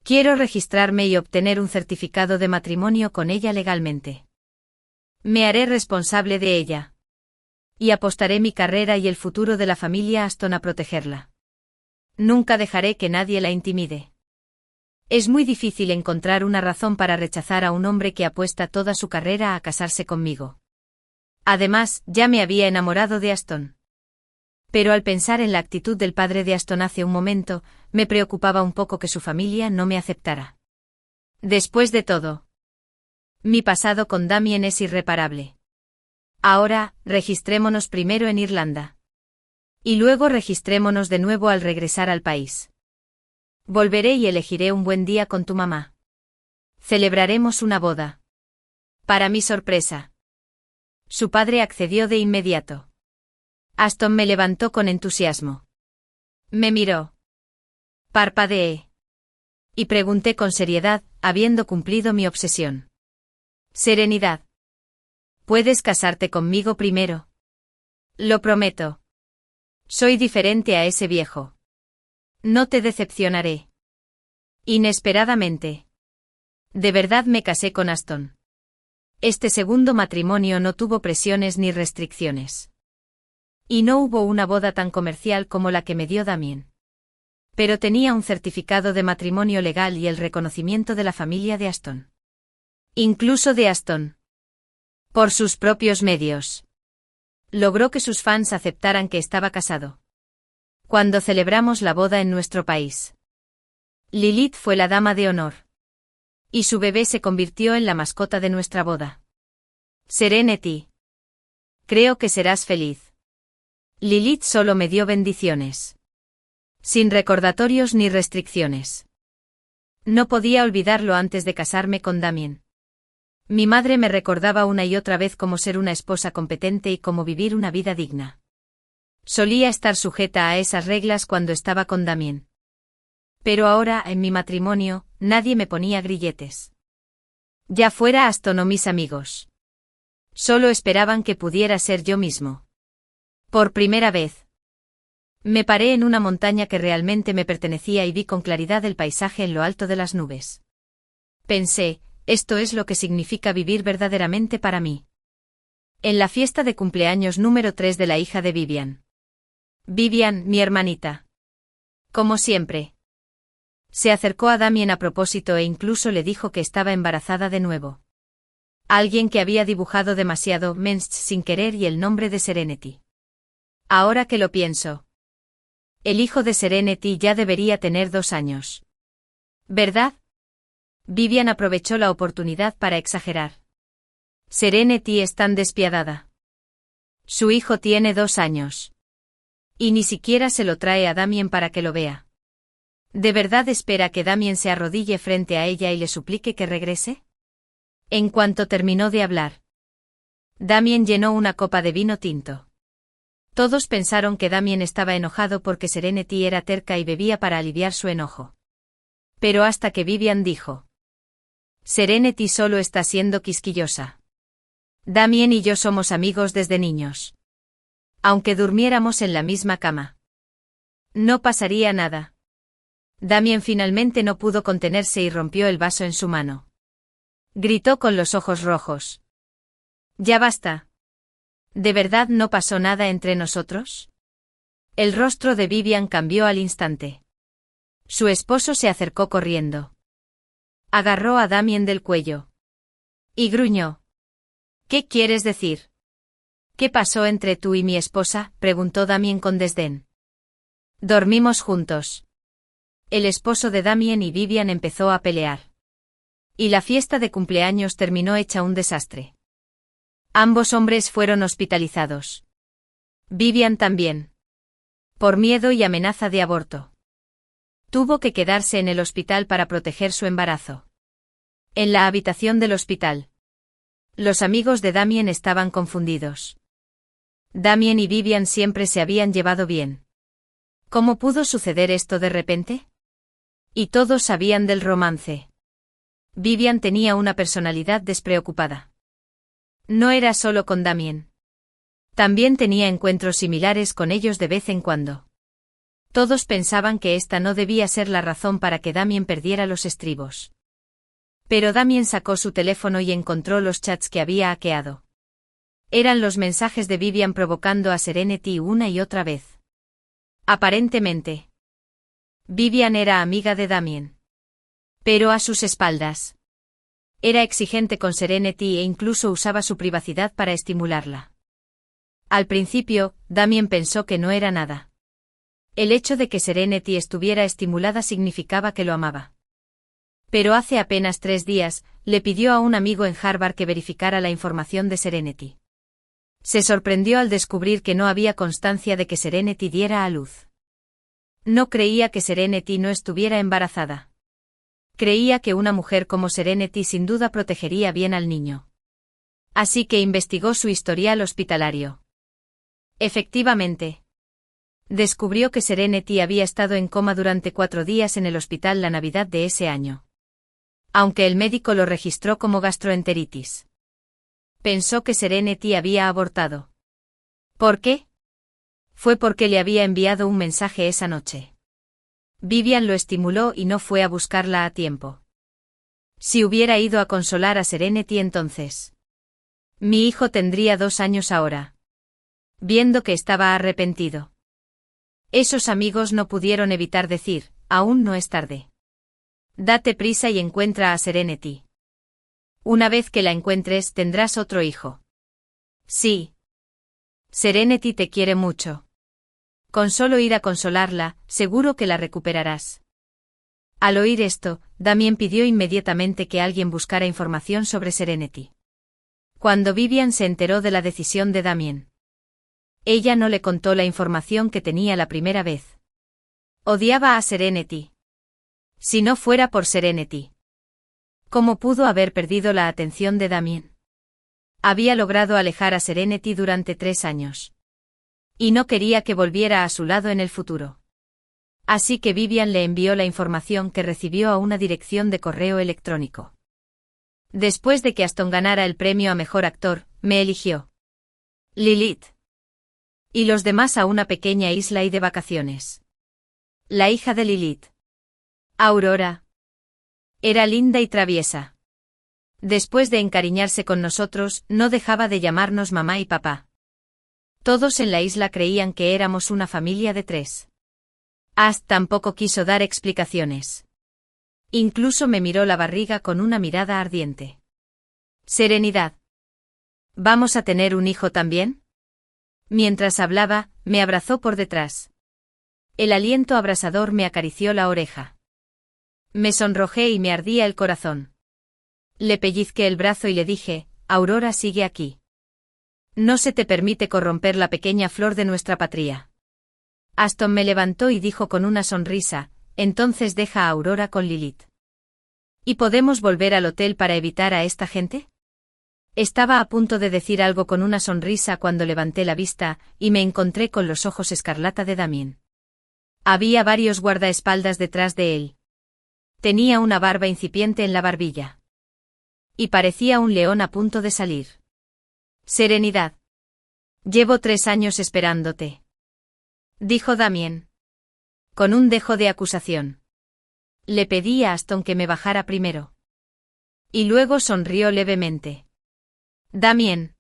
Quiero registrarme y obtener un certificado de matrimonio con ella legalmente. Me haré responsable de ella. Y apostaré mi carrera y el futuro de la familia Aston a protegerla. Nunca dejaré que nadie la intimide. Es muy difícil encontrar una razón para rechazar a un hombre que apuesta toda su carrera a casarse conmigo. Además, ya me había enamorado de Aston. Pero al pensar en la actitud del padre de Aston hace un momento, me preocupaba un poco que su familia no me aceptara. Después de todo, mi pasado con Damien es irreparable. Ahora, registrémonos primero en Irlanda. Y luego registrémonos de nuevo al regresar al país. Volveré y elegiré un buen día con tu mamá. Celebraremos una boda. Para mi sorpresa, su padre accedió de inmediato. Aston me levantó con entusiasmo. Me miró. Parpadeé. Y pregunté con seriedad, habiendo cumplido mi obsesión. Serenidad. ¿Puedes casarte conmigo primero? Lo prometo. Soy diferente a ese viejo. No te decepcionaré. Inesperadamente. De verdad me casé con Aston. Este segundo matrimonio no tuvo presiones ni restricciones. Y no hubo una boda tan comercial como la que me dio Damien. Pero tenía un certificado de matrimonio legal y el reconocimiento de la familia de Aston. Incluso de Aston. Por sus propios medios. Logró que sus fans aceptaran que estaba casado. Cuando celebramos la boda en nuestro país, Lilith fue la dama de honor. Y su bebé se convirtió en la mascota de nuestra boda. Serenity. Creo que serás feliz. Lilith solo me dio bendiciones. Sin recordatorios ni restricciones. No podía olvidarlo antes de casarme con Damien. Mi madre me recordaba una y otra vez cómo ser una esposa competente y cómo vivir una vida digna. Solía estar sujeta a esas reglas cuando estaba con Damien. Pero ahora, en mi matrimonio, nadie me ponía grilletes. Ya fuera Aston o mis amigos. Solo esperaban que pudiera ser yo mismo. Por primera vez. Me paré en una montaña que realmente me pertenecía y vi con claridad el paisaje en lo alto de las nubes. Pensé, esto es lo que significa vivir verdaderamente para mí. En la fiesta de cumpleaños número 3 de la hija de Vivian. Vivian, mi hermanita. Como siempre. Se acercó a Damien a propósito e incluso le dijo que estaba embarazada de nuevo. Alguien que había dibujado demasiado Mensch sin querer y el nombre de Serenity. Ahora que lo pienso. El hijo de Serenity ya debería tener 2 años. ¿Verdad? Vivian aprovechó la oportunidad para exagerar. Serenity es tan despiadada. Su hijo tiene 2 años. Y ni siquiera se lo trae a Damien para que lo vea. ¿De verdad espera que Damien se arrodille frente a ella y le suplique que regrese? En cuanto terminó de hablar, Damien llenó una copa de vino tinto. Todos pensaron que Damien estaba enojado porque Serenity era terca y bebía para aliviar su enojo. Pero hasta que Vivian dijo: Serenity solo está siendo quisquillosa. Damien y yo somos amigos desde niños. Aunque durmiéramos en la misma cama. No pasaría nada. Damien finalmente no pudo contenerse y rompió el vaso en su mano. Gritó con los ojos rojos. Ya basta. ¿De verdad no pasó nada entre nosotros? El rostro de Vivian cambió al instante. Su esposo se acercó corriendo. Agarró a Damien del cuello. Y gruñó. ¿Qué quieres decir? ¿Qué pasó entre tú y mi esposa?, preguntó Damien con desdén. Dormimos juntos. El esposo de Damien y Vivian empezó a pelear. Y la fiesta de cumpleaños terminó hecha un desastre. Ambos hombres fueron hospitalizados. Vivian también. Por miedo y amenaza de aborto. Tuvo que quedarse en el hospital para proteger su embarazo. En la habitación del hospital. Los amigos de Damien estaban confundidos. Damien y Vivian siempre se habían llevado bien. ¿Cómo pudo suceder esto de repente? Y todos sabían del romance. Vivian tenía una personalidad despreocupada. No era solo con Damien. También tenía encuentros similares con ellos de vez en cuando. Todos pensaban que esta no debía ser la razón para que Damien perdiera los estribos. Pero Damien sacó su teléfono y encontró los chats que había hackeado. Eran los mensajes de Vivian provocando a Serenity una y otra vez. Aparentemente, Vivian era amiga de Damien. Pero a sus espaldas. Era exigente con Serenity e incluso usaba su privacidad para estimularla. Al principio, Damien pensó que no era nada. El hecho de que Serenity estuviera estimulada significaba que lo amaba. Pero hace apenas 3 días, le pidió a un amigo en Harvard que verificara la información de Serenity. Se sorprendió al descubrir que no había constancia de que Serenity diera a luz. No creía que Serenity no estuviera embarazada. Creía que una mujer como Serenity sin duda protegería bien al niño. Así que investigó su historial hospitalario. Efectivamente. Descubrió que Serenity había estado en coma durante 4 días en el hospital la Navidad de ese año. Aunque el médico lo registró como gastroenteritis. Pensó que Serenity había abortado. ¿Por qué? Fue porque le había enviado un mensaje esa noche. Vivian lo estimuló y no fue a buscarla a tiempo. Si hubiera ido a consolar a Serenity entonces. Mi hijo tendría 2 años ahora. Viendo que estaba arrepentido. Esos amigos no pudieron evitar decir, aún no es tarde. Date prisa y encuentra a Serenity. Una vez que la encuentres tendrás otro hijo. Sí. Serenity te quiere mucho. Con solo ir a consolarla, seguro que la recuperarás. Al oír esto, Damien pidió inmediatamente que alguien buscara información sobre Serenity. Cuando Vivian se enteró de la decisión de Damien. Ella no le contó la información que tenía la primera vez. Odiaba a Serenity. Si no fuera por Serenity. ¿Cómo pudo haber perdido la atención de Damien? Había logrado alejar a Serenity durante 3 años. Y no quería que volviera a su lado en el futuro. Así que Vivian le envió la información que recibió a una dirección de correo electrónico. Después de que Aston ganara el premio a mejor actor, me eligió. Lilith. Y los demás a una pequeña isla y de vacaciones. La hija de Lilith. Aurora. Era linda y traviesa. Después de encariñarse con nosotros, no dejaba de llamarnos mamá y papá. Todos en la isla creían que éramos una familia de 3. Ast tampoco quiso dar explicaciones. Incluso me miró la barriga con una mirada ardiente. Serenidad. ¿Vamos a tener un hijo también? Mientras hablaba, me abrazó por detrás. El aliento abrasador me acarició la oreja. Me sonrojé y me ardía el corazón. Le pellizqué el brazo y le dije, Aurora sigue aquí. No se te permite corromper la pequeña flor de nuestra patria. Aston me levantó y dijo con una sonrisa, entonces deja a Aurora con Lilith. ¿Y podemos volver al hotel para evitar a esta gente? Estaba a punto de decir algo con una sonrisa cuando levanté la vista, y me encontré con los ojos escarlata de Damien. Había varios guardaespaldas detrás de él. Tenía una barba incipiente en la barbilla. Y parecía un león a punto de salir. Serenidad. Llevo 3 años esperándote. Dijo Damien. Con un dejo de acusación. Le pedí a Aston que me bajara primero. Y luego sonrió levemente. Damien.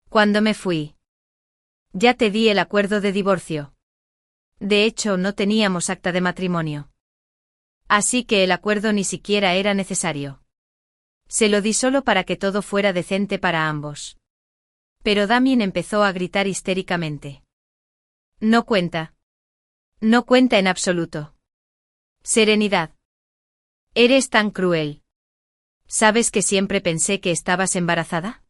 Cuando me fui. Ya te di el acuerdo de divorcio. De hecho, no teníamos acta de matrimonio. Así que el acuerdo ni siquiera era necesario. Se lo di solo para que todo fuera decente para ambos. Pero Damien empezó a gritar histéricamente. No cuenta. No cuenta en absoluto. Serenidad. Eres tan cruel. ¿Sabes que siempre pensé que estabas embarazada?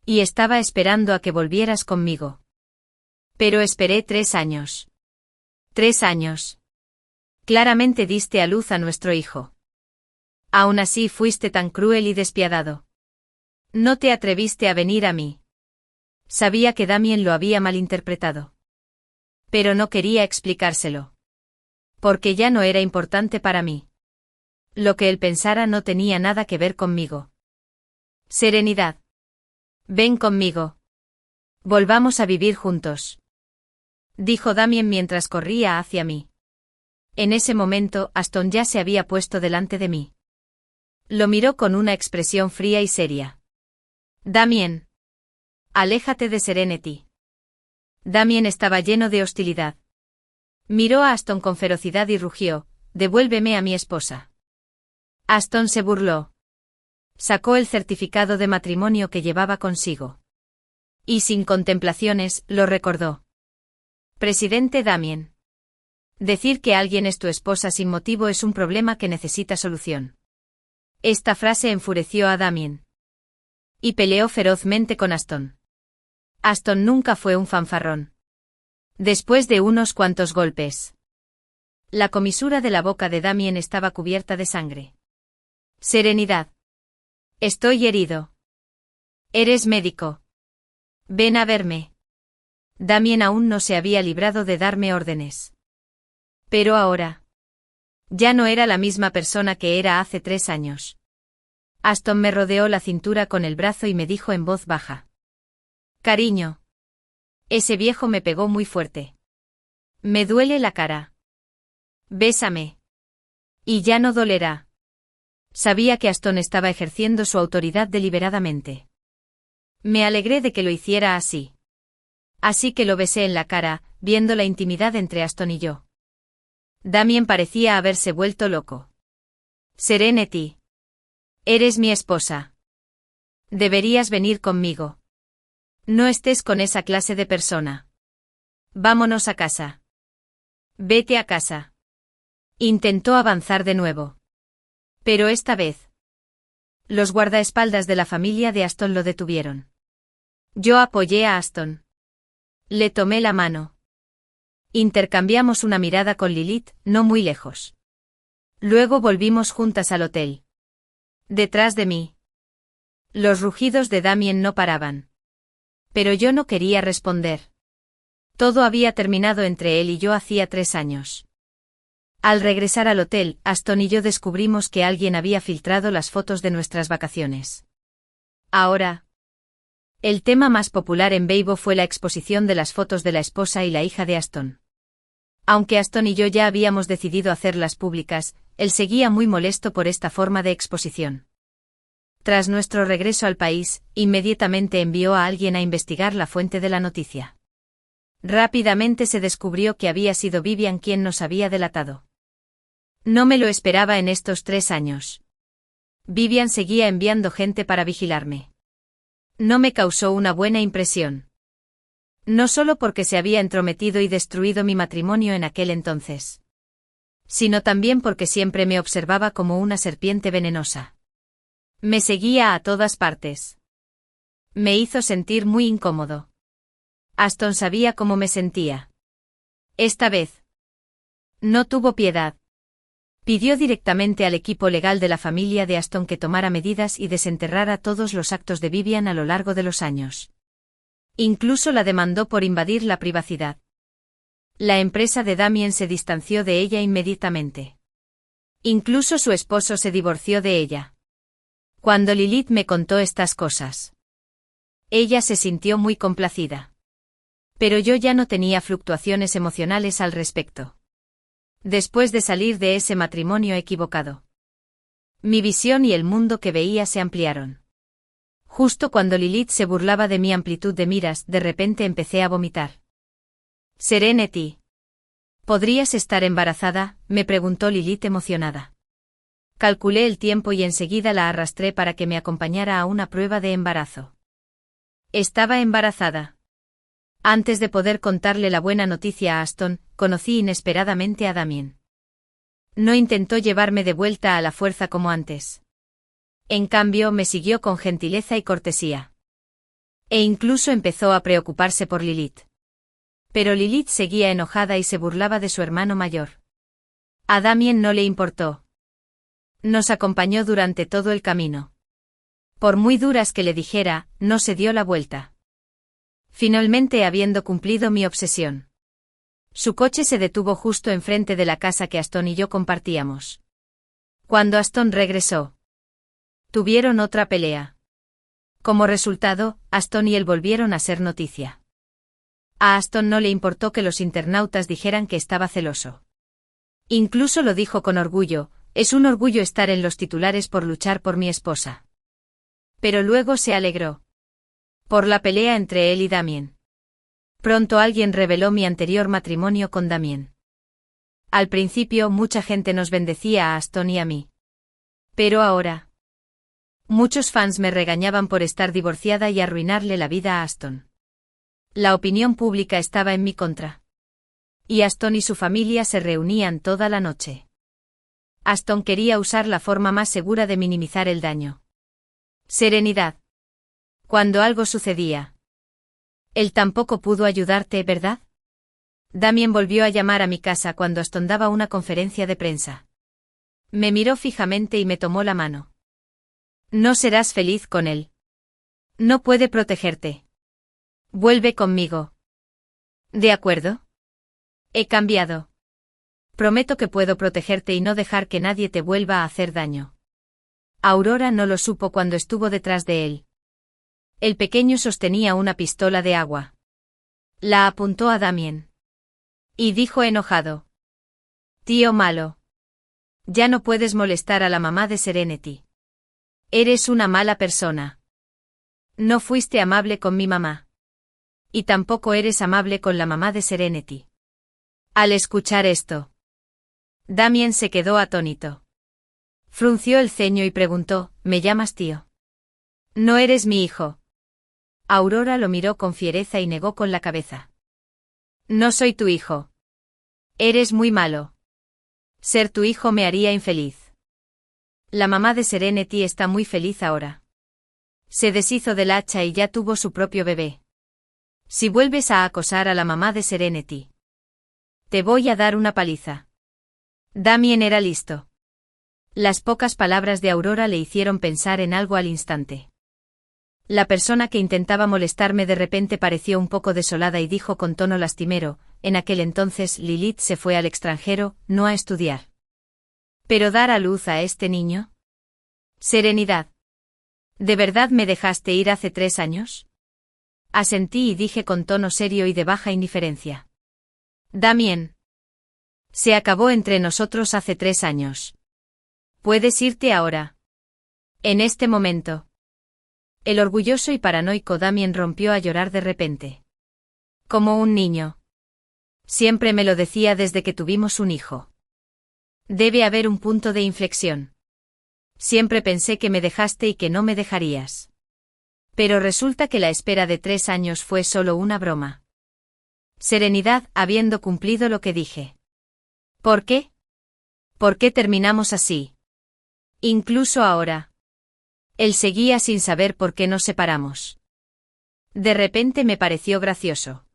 Y estaba esperando a que volvieras conmigo. Pero esperé 3 años. 3 años. Claramente diste a luz a nuestro hijo. Aún así fuiste tan cruel y despiadado. No te atreviste a venir a mí. Sabía que Damien lo había malinterpretado. Pero no quería explicárselo. Porque ya no era importante para mí. Lo que él pensara no tenía nada que ver conmigo. Serenidad. Ven conmigo. Volvamos a vivir juntos. Dijo Damien mientras corría hacia mí. En ese momento, Aston ya se había puesto delante de mí. Lo miró con una expresión fría y seria. Damien. Aléjate de Serenity. Damien estaba lleno de hostilidad. Miró a Aston con ferocidad y rugió, devuélveme a mi esposa. Aston se burló. Sacó el certificado de matrimonio que llevaba consigo. Y sin contemplaciones, lo recordó. Presidente Damien. Decir que alguien es tu esposa sin motivo es un problema que necesita solución. Esta frase enfureció a Damien. Y peleó ferozmente con Aston. Aston nunca fue un fanfarrón. Después de unos cuantos golpes. La comisura de la boca de Damien estaba cubierta de sangre. Serenidad. Estoy herido. Eres médico. Ven a verme. Damien aún no se había librado de darme órdenes. Pero ahora. Ya no era la misma persona que era hace 3 años. Aston me rodeó la cintura con el brazo y me dijo en voz baja. Cariño. Ese viejo me pegó muy fuerte. Me duele la cara. Bésame. Y ya no dolerá. Sabía que Aston estaba ejerciendo su autoridad deliberadamente. Me alegré de que lo hiciera así. Así que lo besé en la cara, viendo la intimidad entre Aston y yo. Damien parecía haberse vuelto loco. Serenity. Eres mi esposa. Deberías venir conmigo. No estés con esa clase de persona. Vámonos a casa. Vete a casa. Intentó avanzar de nuevo. Pero esta vez. Los guardaespaldas de la familia de Aston lo detuvieron. Yo apoyé a Aston. Le tomé la mano. Intercambiamos una mirada con Lilith, no muy lejos. Luego volvimos juntas al hotel. Detrás de mí. Los rugidos de Damien no paraban. Pero yo no quería responder. Todo había terminado entre él y yo hacía 3 años. Al regresar al hotel, Aston y yo descubrimos que alguien había filtrado las fotos de nuestras vacaciones. Ahora. El tema más popular en Weibo fue la exposición de las fotos de la esposa y la hija de Aston. Aunque Aston y yo ya habíamos decidido hacerlas públicas, él seguía muy molesto por esta forma de exposición. Tras nuestro regreso al país, inmediatamente envió a alguien a investigar la fuente de la noticia. Rápidamente se descubrió que había sido Vivian quien nos había delatado. No me lo esperaba en estos 3 años. Vivian seguía enviando gente para vigilarme. No me causó una buena impresión. No solo porque se había entrometido y destruido mi matrimonio en aquel entonces, sino también porque siempre me observaba como una serpiente venenosa. Me seguía a todas partes. Me hizo sentir muy incómodo. Aston sabía cómo me sentía. Esta vez. No tuvo piedad. Pidió directamente al equipo legal de la familia de Aston que tomara medidas y desenterrara todos los actos de Vivian a lo largo de los años. Incluso la demandó por invadir la privacidad. La empresa de Damien se distanció de ella inmediatamente. Incluso su esposo se divorció de ella. Cuando Lilith me contó estas cosas, ella se sintió muy complacida. Pero yo ya no tenía fluctuaciones emocionales al respecto. Después de salir de ese matrimonio equivocado, mi visión y el mundo que veía se ampliaron. Justo cuando Lilith se burlaba de mi amplitud de miras, de repente empecé a vomitar. Serenity. ¿Podrías estar embarazada?, me preguntó Lilith emocionada. Calculé el tiempo y enseguida la arrastré para que me acompañara a una prueba de embarazo. Estaba embarazada. Antes de poder contarle la buena noticia a Aston, conocí inesperadamente a Damien. No intentó llevarme de vuelta a la fuerza como antes. En cambio, me siguió con gentileza y cortesía. E incluso empezó a preocuparse por Lilith. Pero Lilith seguía enojada y se burlaba de su hermano mayor. A Damien no le importó. Nos acompañó durante todo el camino. Por muy duras que le dijera, no se dio la vuelta. Finalmente, habiendo cumplido mi obsesión. Su coche se detuvo justo enfrente de la casa que Aston y yo compartíamos. Cuando Aston regresó, tuvieron otra pelea. Como resultado, Aston y él volvieron a ser noticia. A Aston no le importó que los internautas dijeran que estaba celoso. Incluso lo dijo con orgullo: es un orgullo estar en los titulares por luchar por mi esposa. Pero luego se alegró. Por la pelea entre él y Damien. Pronto alguien reveló mi anterior matrimonio con Damien. Al principio mucha gente nos bendecía a Aston y a mí. Pero ahora, muchos fans me regañaban por estar divorciada y arruinarle la vida a Aston. La opinión pública estaba en mi contra. Y Aston y su familia se reunían toda la noche. Aston quería usar la forma más segura de minimizar el daño. Serenidad. Cuando algo sucedía. Él tampoco pudo ayudarte, ¿verdad? Damien volvió a llamar a mi casa cuando Aston daba una conferencia de prensa. Me miró fijamente y me tomó la mano. No serás feliz con él. No puede protegerte. Vuelve conmigo. ¿De acuerdo? He cambiado. Prometo que puedo protegerte y no dejar que nadie te vuelva a hacer daño. Aurora no lo supo cuando estuvo detrás de él. El pequeño sostenía una pistola de agua. La apuntó a Damien. Y dijo enojado: Tío malo. Ya no puedes molestar a la mamá de Serenity. Eres una mala persona. No fuiste amable con mi mamá. Y tampoco eres amable con la mamá de Serenity. Al escuchar esto, Damien se quedó atónito. Frunció el ceño y preguntó: ¿Me llamas tío? No eres mi hijo. Aurora lo miró con fiereza y negó con la cabeza. No soy tu hijo. Eres muy malo. Ser tu hijo me haría infeliz. La mamá de Serenity está muy feliz ahora. Se deshizo del hacha y ya tuvo su propio bebé. Si vuelves a acosar a la mamá de Serenity, te voy a dar una paliza. Damien era listo. Las pocas palabras de Aurora le hicieron pensar en algo al instante. La persona que intentaba molestarme de repente pareció un poco desolada y dijo con tono lastimero: en aquel entonces Lilith se fue al extranjero, no a estudiar. ¿Pero dar a luz a este niño? Serenidad. ¿De verdad me dejaste ir hace 3 años? Asentí y dije con tono serio y de baja indiferencia: Damien. Se acabó entre nosotros hace 3 años. Puedes irte ahora. En este momento. El orgulloso y paranoico Damien rompió a llorar de repente. Como un niño. Siempre me lo decía desde que tuvimos un hijo. Debe haber un punto de inflexión. Siempre pensé que me dejaste y que no me dejarías. Pero resulta que la espera de 3 años fue solo una broma. Serenidad, habiendo cumplido lo que dije. ¿Por qué? ¿Por qué terminamos así? Incluso ahora. Él seguía sin saber por qué nos separamos. De repente me pareció gracioso.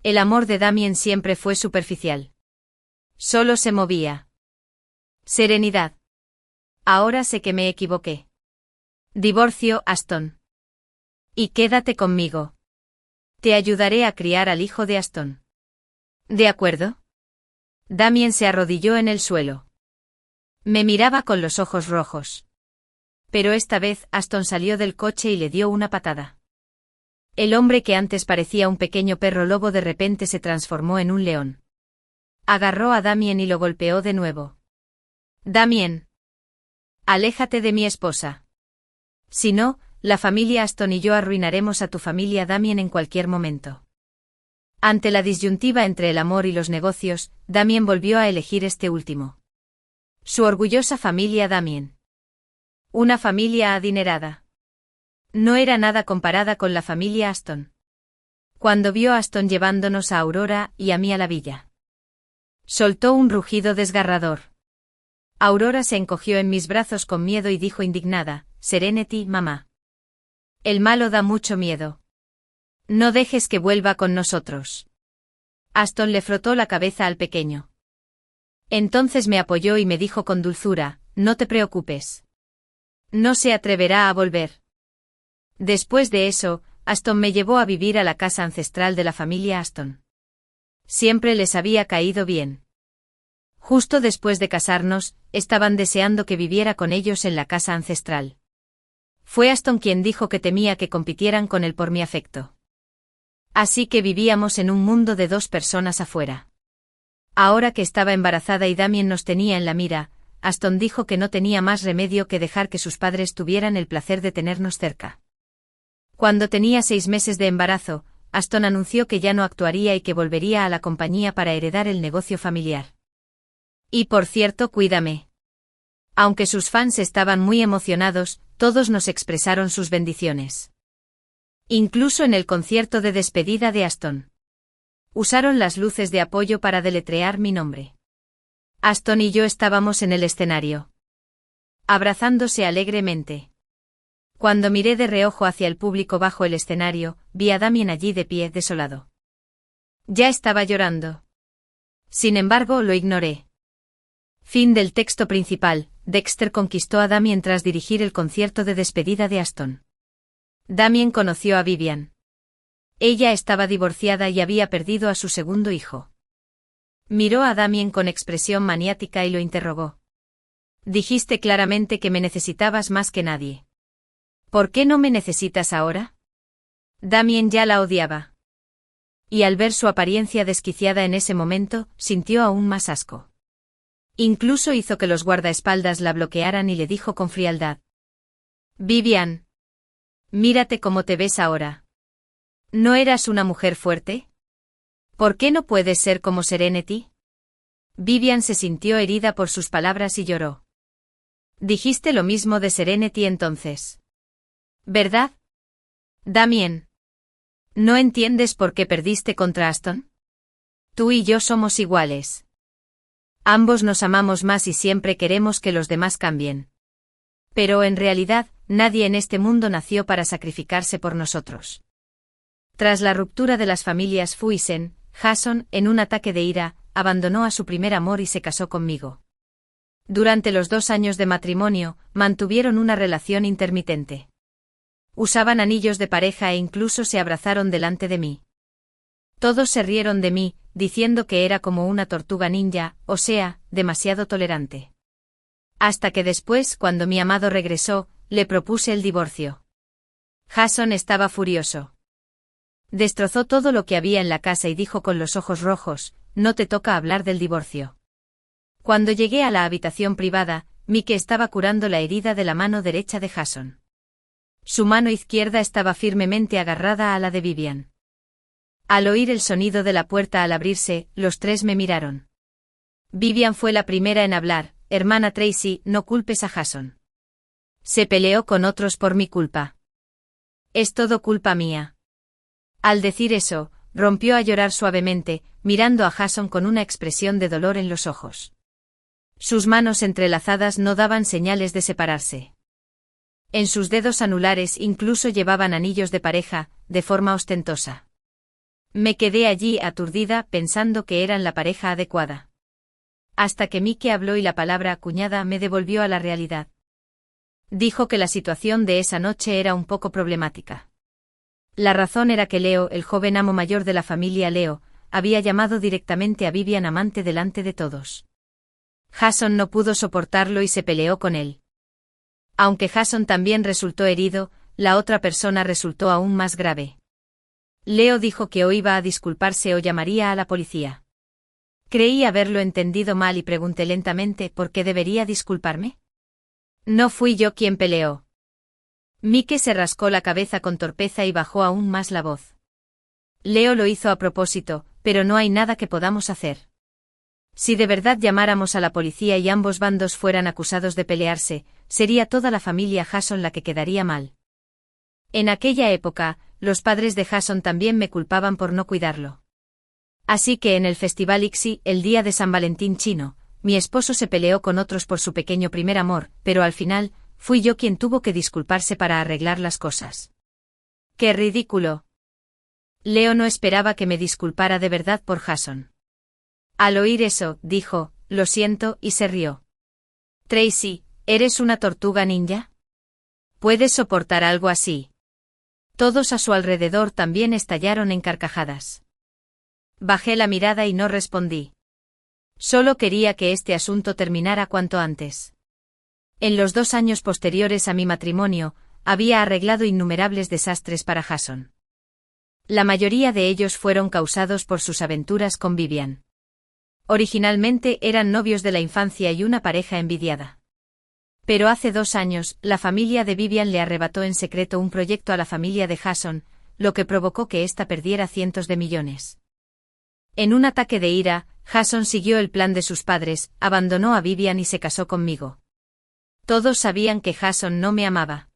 El amor de Damien siempre fue superficial. Solo se movía. Serenidad. Ahora sé que me equivoqué. Divorcio, Aston. Y quédate conmigo. Te ayudaré a criar al hijo de Aston. ¿De acuerdo? Damien se arrodilló en el suelo. Me miraba con los ojos rojos. Pero esta vez Aston salió del coche y le dio una patada. El hombre que antes parecía un pequeño perro lobo de repente se transformó en un león. Agarró a Damien y lo golpeó de nuevo. Damien. Aléjate de mi esposa. Si no, la familia Aston y yo arruinaremos a tu familia Damien en cualquier momento. Ante la disyuntiva entre el amor y los negocios, Damien volvió a elegir este último. Su orgullosa familia Damien. Una familia adinerada. No era nada comparada con la familia Aston. cuando vio a Aston llevándonos a Aurora y a mí a la villa. Soltó un rugido desgarrador. Aurora se encogió en mis brazos con miedo y dijo indignada: Serenity, mamá. El malo da mucho miedo. No dejes que vuelva con nosotros. Aston le frotó la cabeza al pequeño. Entonces me apoyó y me dijo con dulzura: no te preocupes. No se atreverá a volver. Después de eso, Aston me llevó a vivir a la casa ancestral de la familia Aston. Siempre les había caído bien. Justo después de casarnos, estaban deseando que viviera con ellos en la casa ancestral. Fue Aston quien dijo que temía que compitieran con él por mi afecto. Así que vivíamos en un mundo de dos personas afuera. Ahora que estaba embarazada y Damien nos tenía en la mira, Aston dijo que no tenía más remedio que dejar que sus padres tuvieran el placer de tenernos cerca. Cuando tenía 6 meses de embarazo, Aston anunció que ya no actuaría y que volvería a la compañía para heredar el negocio familiar. Y por cierto, cuídame. Aunque sus fans estaban muy emocionados, todos nos expresaron sus bendiciones. Incluso en el concierto de despedida de Aston. Usaron las luces de apoyo para deletrear mi nombre. Aston y yo estábamos en el escenario, abrazándose alegremente. Cuando miré de reojo hacia el público bajo el escenario, vi a Damien allí de pie, desolado. Ya estaba llorando. Sin embargo, lo ignoré. Fin del texto principal. Dexter conquistó a Damien tras dirigir el concierto de despedida de Aston. Damien conoció a Vivian. Ella estaba divorciada y había perdido a su segundo hijo. Miró a Damien con expresión maniática y lo interrogó. Dijiste claramente que me necesitabas más que nadie. ¿Por qué no me necesitas ahora? Damien ya la odiaba. Y al ver su apariencia desquiciada en ese momento, sintió aún más asco. Incluso hizo que los guardaespaldas la bloquearan y le dijo con frialdad: Vivian, mírate cómo te ves ahora. ¿No eras una mujer fuerte? ¿Por qué no puedes ser como Serenity? Vivian se sintió herida por sus palabras y lloró. Dijiste lo mismo de Serenity entonces, ¿verdad? Damien, ¿no entiendes por qué perdiste contra Aston? Tú y yo somos iguales. Ambos nos amamos más y siempre queremos que los demás cambien. Pero en realidad, nadie en este mundo nació para sacrificarse por nosotros. Tras la ruptura de las familias Fuisen, Jason, en un ataque de ira, abandonó a su primer amor y se casó conmigo. Durante los 2 años de matrimonio, mantuvieron una relación intermitente. Usaban anillos de pareja e incluso se abrazaron delante de mí. Todos se rieron de mí, diciendo que era como una tortuga ninja, o sea, demasiado tolerante. Hasta que después, cuando mi amado regresó, le propuse el divorcio. Jason estaba furioso. Destrozó todo lo que había en la casa y dijo con los ojos rojos: no te toca hablar del divorcio. Cuando llegué a la habitación privada, Mike estaba curando la herida de la mano derecha de Jason. Su mano izquierda estaba firmemente agarrada a la de Vivian. Al oír el sonido de la puerta al abrirse, los tres me miraron. Vivian fue la primera en hablar: hermana Tracy, no culpes a Jason. Se peleó con otros por mi culpa. Es todo culpa mía. Al decir eso, rompió a llorar suavemente, mirando a Jason con una expresión de dolor en los ojos. Sus manos entrelazadas no daban señales de separarse. En sus dedos anulares incluso llevaban anillos de pareja, de forma ostentosa. Me quedé allí aturdida pensando que eran la pareja adecuada. Hasta que Mike habló y la palabra acuñada me devolvió a la realidad. Dijo que la situación de esa noche era un poco problemática. La razón era que Leo, el joven amo mayor de la familia Leo, había llamado directamente a Vivian amante delante de todos. Jason no pudo soportarlo y se peleó con él. Aunque Jason también resultó herido, la otra persona resultó aún más grave. Leo dijo que o iba a disculparse o llamaría a la policía. Creí haberlo entendido mal y pregunté lentamente: ¿por qué debería disculparme? No fui yo quien peleó. Mike se rascó la cabeza con torpeza y bajó aún más la voz. Leo lo hizo a propósito, pero no hay nada que podamos hacer. Si de verdad llamáramos a la policía y ambos bandos fueran acusados de pelearse, sería toda la familia Jason la que quedaría mal. En aquella época, los padres de Jason también me culpaban por no cuidarlo. Así que en el Festival ICSI, el día de San Valentín chino, mi esposo se peleó con otros por su pequeño primer amor, pero al final, fui yo quien tuvo que disculparse para arreglar las cosas. ¡Qué ridículo! Leo no esperaba que me disculpara de verdad por Jason. Al oír eso, dijo, lo siento, y se rió. Tracy, ¿eres una tortuga ninja? ¿Puedes soportar algo así? Todos a su alrededor también estallaron en carcajadas. Bajé la mirada y no respondí. Solo quería que este asunto terminara cuanto antes. En los 2 años posteriores a mi matrimonio, había arreglado innumerables desastres para Jason. La mayoría de ellos fueron causados por sus aventuras con Vivian. Originalmente eran novios de la infancia y una pareja envidiada. Pero hace 2 años, la familia de Vivian le arrebató en secreto un proyecto a la familia de Jason, lo que provocó que ésta perdiera cientos de millones. En un ataque de ira, Jason siguió el plan de sus padres, abandonó a Vivian y se casó conmigo. Todos sabían que Jason no me amaba.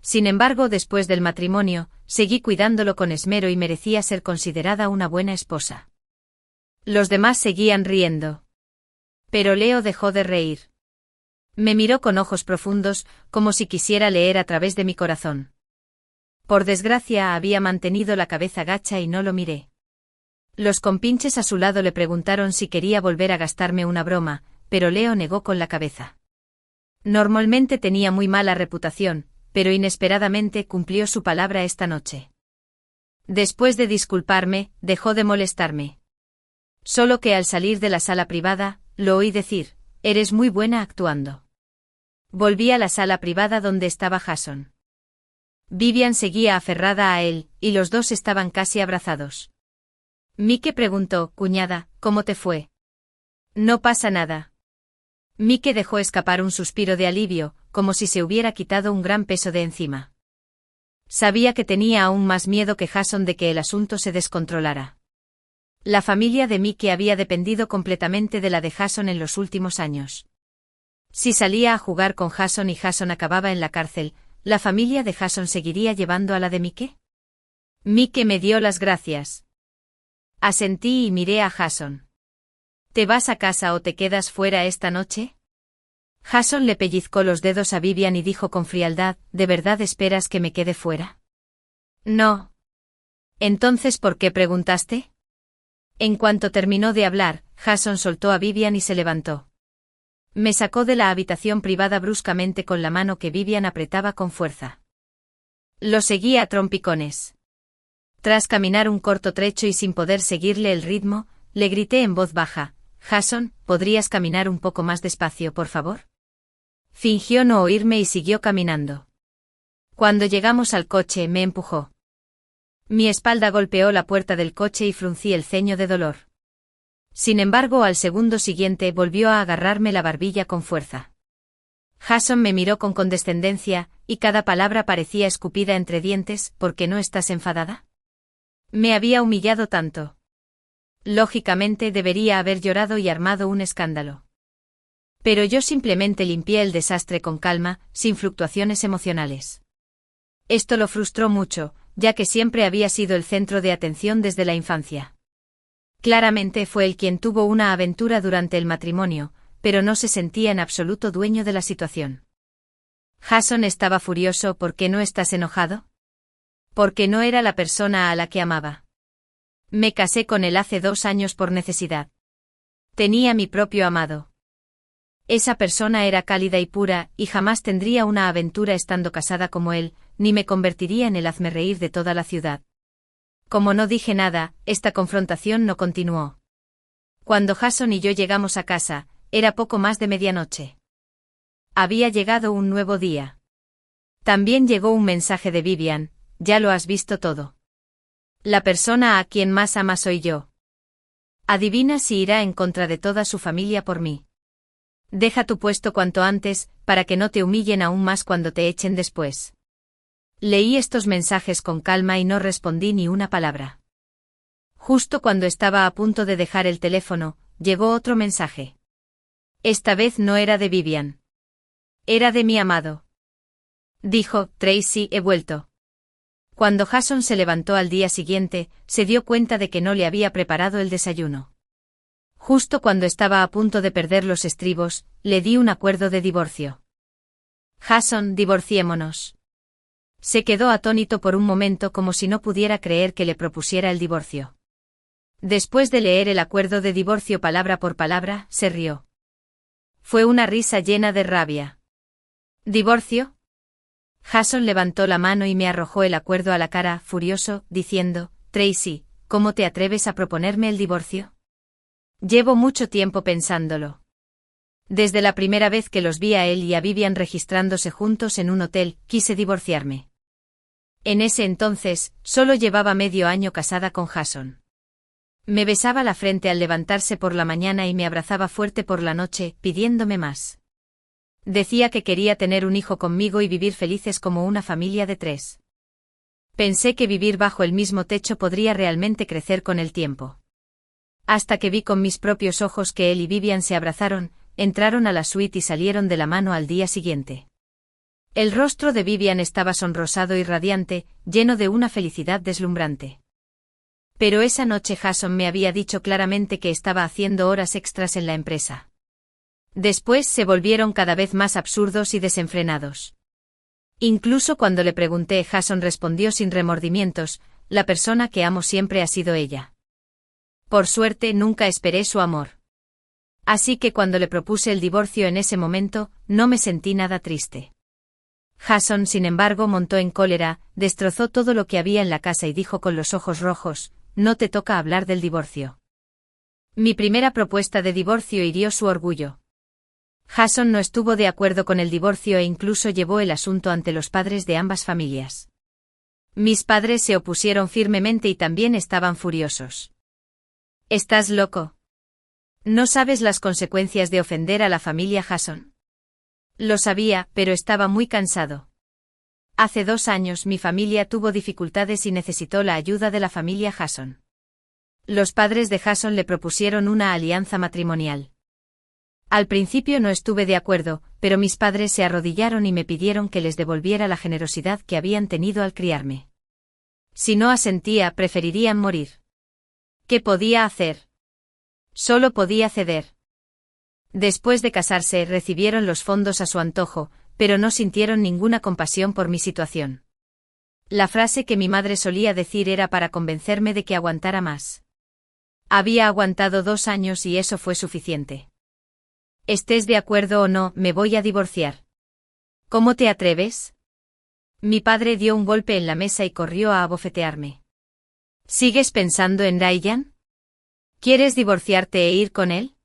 Sin embargo, después del matrimonio, seguí cuidándolo con esmero y merecía ser considerada una buena esposa. Los demás seguían riendo. Pero Leo dejó de reír. Me miró con ojos profundos, como si quisiera leer a través de mi corazón. Por desgracia, había mantenido la cabeza gacha y no lo miré. Los compinches a su lado le preguntaron si quería volver a gastarme una broma, pero Leo negó con la cabeza. Normalmente tenía muy mala reputación, pero inesperadamente cumplió su palabra esta noche. Después de disculparme, dejó de molestarme. Solo que al salir de la sala privada, lo oí decir, «Eres muy buena actuando». Volví a la sala privada donde estaba Jason. Vivian seguía aferrada a él, y los dos estaban casi abrazados. Mike preguntó, «Cuñada, ¿cómo te fue?» «No pasa nada». Mike dejó escapar un suspiro de alivio, como si se hubiera quitado un gran peso de encima. Sabía que tenía aún más miedo que Jason de que el asunto se descontrolara. La familia de Mike había dependido completamente de la de Jason en los últimos años. Si salía a jugar con Jason y Jason acababa en la cárcel, ¿la familia de Jason seguiría llevando a la de Mike? Mike me dio las gracias. Asentí y miré a Jason. ¿Te vas a casa o te quedas fuera esta noche? Jason le pellizcó los dedos a Vivian y dijo con frialdad, ¿de verdad esperas que me quede fuera? No. Entonces, ¿por qué preguntaste? En cuanto terminó de hablar, Jason soltó a Vivian y se levantó. Me sacó de la habitación privada bruscamente con la mano que Vivian apretaba con fuerza. Lo seguí a trompicones. Tras caminar un corto trecho y sin poder seguirle el ritmo, le grité en voz baja, «Jason, ¿podrías caminar un poco más despacio, por favor?» Fingió no oírme y siguió caminando. Cuando llegamos al coche, me empujó. Mi espalda golpeó la puerta del coche y fruncí el ceño de dolor. Sin embargo, al segundo siguiente volvió a agarrarme la barbilla con fuerza. Jason me miró con condescendencia, y cada palabra parecía escupida entre dientes, ¿por qué no estás enfadada? Me había humillado tanto. Lógicamente debería haber llorado y armado un escándalo. Pero yo simplemente limpié el desastre con calma, sin fluctuaciones emocionales. Esto lo frustró mucho, ya que siempre había sido el centro de atención desde la infancia. Claramente fue él quien tuvo una aventura durante el matrimonio, pero no se sentía en absoluto dueño de la situación. Jason estaba furioso. ¿Por qué no estás enojado? Porque no era la persona a la que amaba. Me casé con él hace 2 años por necesidad. Tenía mi propio amado. Esa persona era cálida y pura, y jamás tendría una aventura estando casada como él, ni me convertiría en el hazmerreír de toda la ciudad. Como no dije nada, esta confrontación no continuó. Cuando Jason y yo llegamos a casa, era poco más de medianoche. Había llegado un nuevo día. También llegó un mensaje de Vivian, ya lo has visto todo. La persona a quien más ama soy yo. Adivina si irá en contra de toda su familia por mí. Deja tu puesto cuanto antes, para que no te humillen aún más cuando te echen después. Leí estos mensajes con calma y no respondí ni una palabra. Justo cuando estaba a punto de dejar el teléfono, llegó otro mensaje. Esta vez no era de Vivian. Era de mi amado. Dijo, Tracy, he vuelto. Cuando Jason se levantó al día siguiente, se dio cuenta de que no le había preparado el desayuno. Justo cuando estaba a punto de perder los estribos, le di un acuerdo de divorcio. Jason, divorciémonos. Se quedó atónito por un momento como si no pudiera creer que le propusiera el divorcio. Después de leer el acuerdo de divorcio palabra por palabra, se rió. Fue una risa llena de rabia. ¿Divorcio? Jason levantó la mano y me arrojó el acuerdo a la cara, furioso, diciendo, Tracy, ¿cómo te atreves a proponerme el divorcio? Llevo mucho tiempo pensándolo. Desde la primera vez que los vi a él y a Vivian registrándose juntos en un hotel, quise divorciarme. En ese entonces, solo llevaba medio año casada con Jason. Me besaba la frente al levantarse por la mañana y me abrazaba fuerte por la noche, pidiéndome más. Decía que quería tener un hijo conmigo y vivir felices como una familia de 3. Pensé que vivir bajo el mismo techo podría realmente crecer con el tiempo. Hasta que vi con mis propios ojos que él y Vivian se abrazaron, entraron a la suite y salieron de la mano al día siguiente. El rostro de Vivian estaba sonrosado y radiante, lleno de una felicidad deslumbrante. Pero esa noche Jason me había dicho claramente que estaba haciendo horas extras en la empresa. Después se volvieron cada vez más absurdos y desenfrenados. Incluso cuando le pregunté, Jason respondió sin remordimientos, la persona que amo siempre ha sido ella. Por suerte nunca esperé su amor. Así que cuando le propuse el divorcio en ese momento, no me sentí nada triste. Jason, sin embargo, montó en cólera, destrozó todo lo que había en la casa y dijo con los ojos rojos, no te toca hablar del divorcio. Mi primera propuesta de divorcio hirió su orgullo. Jason no estuvo de acuerdo con el divorcio e incluso llevó el asunto ante los padres de ambas familias. Mis padres se opusieron firmemente y también estaban furiosos. ¿Estás loco? ¿No sabes las consecuencias de ofender a la familia Jason? Lo sabía, pero estaba muy cansado. Hace 2 años mi familia tuvo dificultades y necesitó la ayuda de la familia Jason. Los padres de Jason le propusieron una alianza matrimonial. Al principio no estuve de acuerdo, pero mis padres se arrodillaron y me pidieron que les devolviera la generosidad que habían tenido al criarme. Si no asentía, preferirían morir. ¿Qué podía hacer? Solo podía ceder. Después de casarse, recibieron los fondos a su antojo, pero no sintieron ninguna compasión por mi situación. La frase que mi madre solía decir era para convencerme de que aguantara más. Había aguantado 2 años y eso fue suficiente. Estés de acuerdo o no, me voy a divorciar. ¿Cómo te atreves? Mi padre dio un golpe en la mesa y corrió a abofetearme. ¿Sigues pensando en Ryan? ¿Quieres divorciarte e ir con él?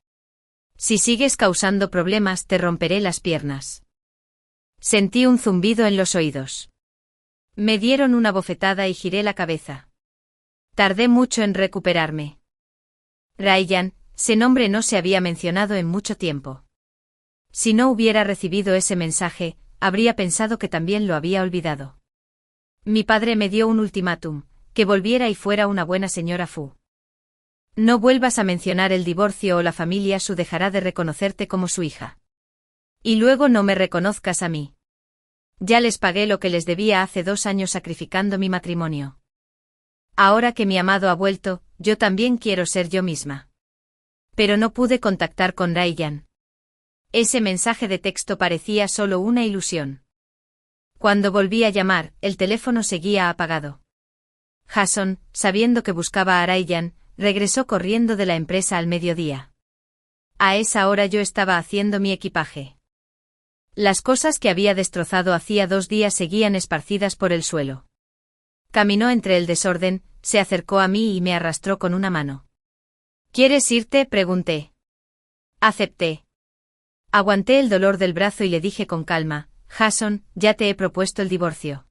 Si sigues causando problemas, te romperé las piernas. Sentí un zumbido en los oídos. Me dieron una bofetada y giré la cabeza. Tardé mucho en recuperarme. Ryan, ese nombre no se había mencionado en mucho tiempo. Si no hubiera recibido ese mensaje, habría pensado que también lo había olvidado. Mi padre me dio un ultimátum, que volviera y fuera una buena señora Fu. No vuelvas a mencionar el divorcio o la familia Su dejará de reconocerte como su hija. Y luego no me reconozcas a mí. Ya les pagué lo que les debía hace 2 años sacrificando mi matrimonio. Ahora que mi amado ha vuelto, yo también quiero ser yo misma. Pero no pude contactar con Ryan. Ese mensaje de texto parecía solo una ilusión. Cuando volví a llamar, el teléfono seguía apagado. Jason, sabiendo que buscaba a Ryan, regresó corriendo de la empresa al mediodía. A esa hora yo estaba haciendo mi equipaje. Las cosas que había destrozado hacía 2 días seguían esparcidas por el suelo. Caminó entre el desorden, se acercó a mí y me arrastró con una mano. ¿Quieres irte?, pregunté. Acepté. Aguanté el dolor del brazo y le dije con calma, Jason, ya te he propuesto el divorcio.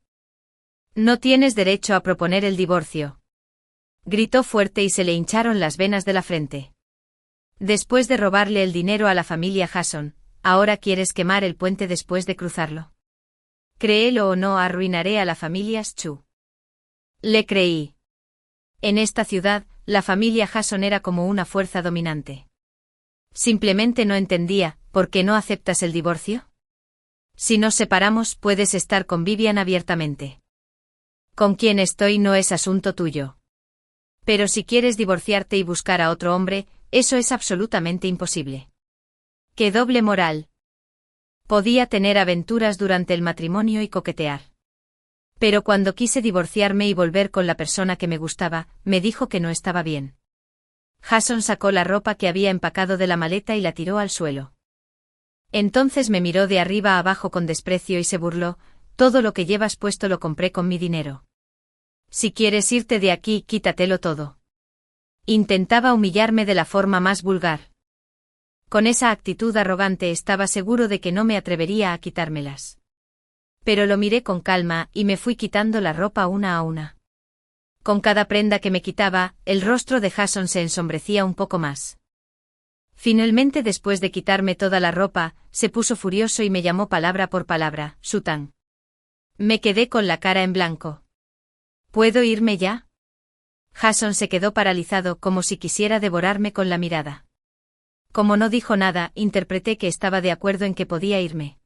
No tienes derecho a proponer el divorcio. Gritó fuerte y se le hincharon las venas de la frente. Después de robarle el dinero a la familia Jason, ¿ahora quieres quemar el puente después de cruzarlo? Créelo o no, arruinaré a la familia Chu. Le creí. En esta ciudad, la familia Jason era como una fuerza dominante. Simplemente no entendía, ¿por qué no aceptas el divorcio? Si nos separamos, puedes estar con Vivian abiertamente. Con quien estoy no es asunto tuyo. Pero si quieres divorciarte y buscar a otro hombre, eso es absolutamente imposible. ¡Qué doble moral! Podía tener aventuras durante el matrimonio y coquetear. Pero cuando quise divorciarme y volver con la persona que me gustaba, me dijo que no estaba bien. Jason sacó la ropa que había empacado de la maleta y la tiró al suelo. Entonces me miró de arriba a abajo con desprecio y se burló: todo lo que llevas puesto lo compré con mi dinero. Si quieres irte de aquí, quítatelo todo. Intentaba humillarme de la forma más vulgar. Con esa actitud arrogante estaba seguro de que no me atrevería a quitármelas. Pero lo miré con calma y me fui quitando la ropa una a una. Con cada prenda que me quitaba, el rostro de Jason se ensombrecía un poco más. Finalmente, después de quitarme toda la ropa, se puso furioso y me llamó palabra por palabra: Sután. Me quedé con la cara en blanco. ¿Puedo irme ya? Jason se quedó paralizado, como si quisiera devorarme con la mirada. Como no dijo nada, interpreté que estaba de acuerdo en que podía irme.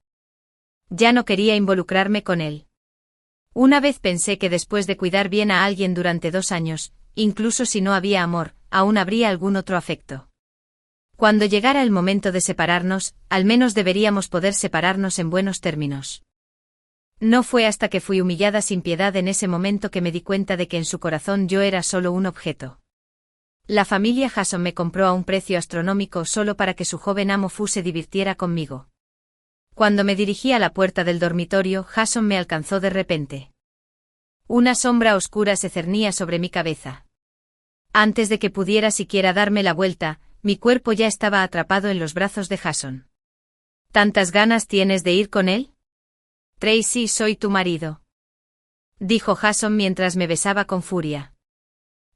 Ya no quería involucrarme con él. Una vez pensé que después de cuidar bien a alguien durante 2 años, incluso si no había amor, aún habría algún otro afecto. Cuando llegara el momento de separarnos, al menos deberíamos poder separarnos en buenos términos. No fue hasta que fui humillada sin piedad en ese momento que me di cuenta de que en su corazón yo era solo un objeto. La familia Jason me compró a un precio astronómico solo para que su joven amo Fu se divirtiera conmigo. Cuando me dirigí a la puerta del dormitorio, Jason me alcanzó de repente. Una sombra oscura se cernía sobre mi cabeza. Antes de que pudiera siquiera darme la vuelta, mi cuerpo ya estaba atrapado en los brazos de Jason. ¿Tantas ganas tienes de ir con él? Tracy, soy tu marido, dijo Jason mientras me besaba con furia.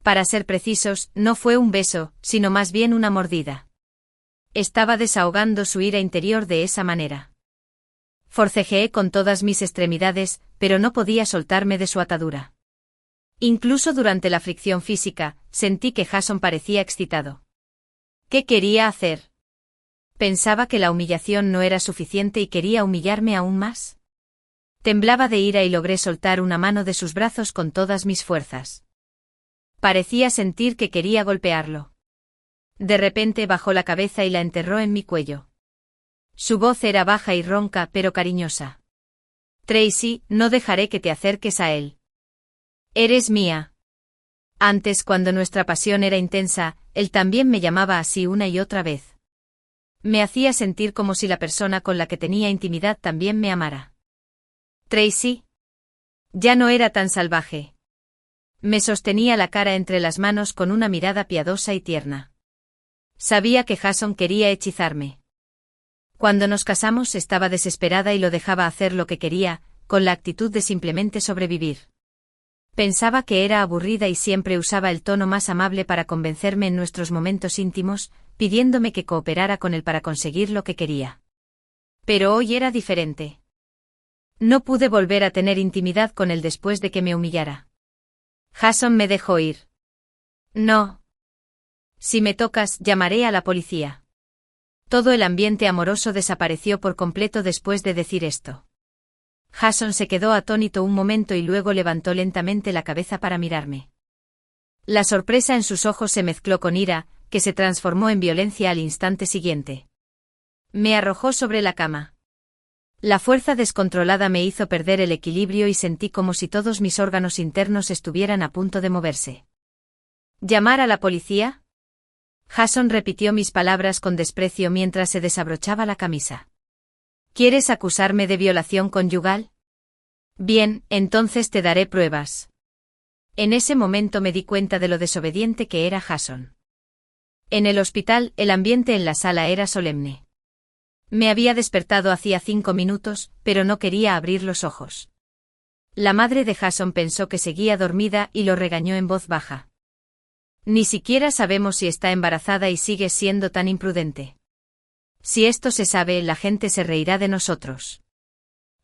Para ser precisos, no fue un beso, sino más bien una mordida. Estaba desahogando su ira interior de esa manera. Forcejeé con todas mis extremidades, pero no podía soltarme de su atadura. Incluso durante la fricción física, sentí que Jason parecía excitado. ¿Qué quería hacer? Pensaba que la humillación no era suficiente y quería humillarme aún más. Temblaba de ira y logré soltar una mano de sus brazos con todas mis fuerzas. Parecía sentir que quería golpearlo. De repente bajó la cabeza y la enterró en mi cuello. Su voz era baja y ronca, pero cariñosa. Tracy, no dejaré que te acerques a él. Eres mía. Antes, cuando nuestra pasión era intensa, él también me llamaba así una y otra vez. Me hacía sentir como si la persona con la que tenía intimidad también me amara. Tracy. Ya no era tan salvaje. Me sostenía la cara entre las manos con una mirada piadosa y tierna. Sabía que Jason quería hechizarme. Cuando nos casamos estaba desesperada y lo dejaba hacer lo que quería, con la actitud de simplemente sobrevivir. Pensaba que era aburrida y siempre usaba el tono más amable para convencerme en nuestros momentos íntimos, pidiéndome que cooperara con él para conseguir lo que quería. Pero hoy era diferente. No pude volver a tener intimidad con él después de que me humillara. Jason me dejó ir. No. Si me tocas, llamaré a la policía. Todo el ambiente amoroso desapareció por completo después de decir esto. Jason se quedó atónito un momento y luego levantó lentamente la cabeza para mirarme. La sorpresa en sus ojos se mezcló con ira, que se transformó en violencia al instante siguiente. Me arrojó sobre la cama. La fuerza descontrolada me hizo perder el equilibrio y sentí como si todos mis órganos internos estuvieran a punto de moverse. ¿Llamar a la policía? Jason repitió mis palabras con desprecio mientras se desabrochaba la camisa. ¿Quieres acusarme de violación conyugal? Bien, entonces te daré pruebas. En ese momento me di cuenta de lo desobediente que era Jason. En el hospital, el ambiente en la sala era solemne. Me había despertado hacía 5 minutos, pero no quería abrir los ojos. La madre de Jason pensó que seguía dormida y lo regañó en voz baja. Ni siquiera sabemos si está embarazada y sigues siendo tan imprudente. Si esto se sabe, la gente se reirá de nosotros.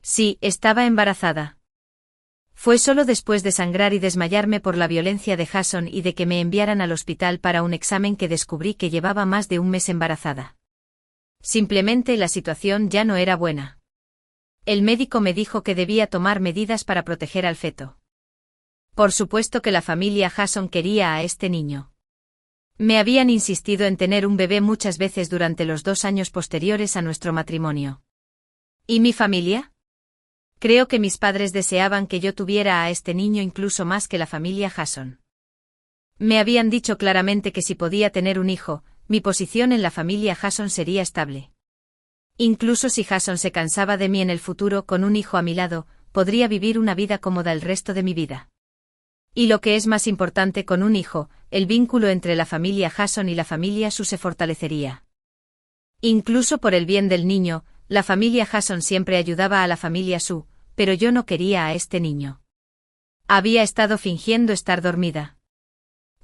Sí, estaba embarazada. Fue solo después de sangrar y desmayarme por la violencia de Jason y de que me enviaran al hospital para un examen que descubrí que llevaba más de 1 mes embarazada. Simplemente la situación ya no era buena. El médico me dijo que debía tomar medidas para proteger al feto. Por supuesto que la familia Jason quería a este niño. Me habían insistido en tener un bebé muchas veces durante los 2 años posteriores a nuestro matrimonio. ¿Y mi familia? Creo que mis padres deseaban que yo tuviera a este niño incluso más que la familia Jason. Me habían dicho claramente que si podía tener un hijo, mi posición en la familia Jason sería estable. Incluso si Jason se cansaba de mí en el futuro con un hijo a mi lado, podría vivir una vida cómoda el resto de mi vida. Y lo que es más importante con un hijo, el vínculo entre la familia Jason y la familia Su se fortalecería. Incluso por el bien del niño, la familia Jason siempre ayudaba a la familia Su, pero yo no quería a este niño. Había estado fingiendo estar dormida.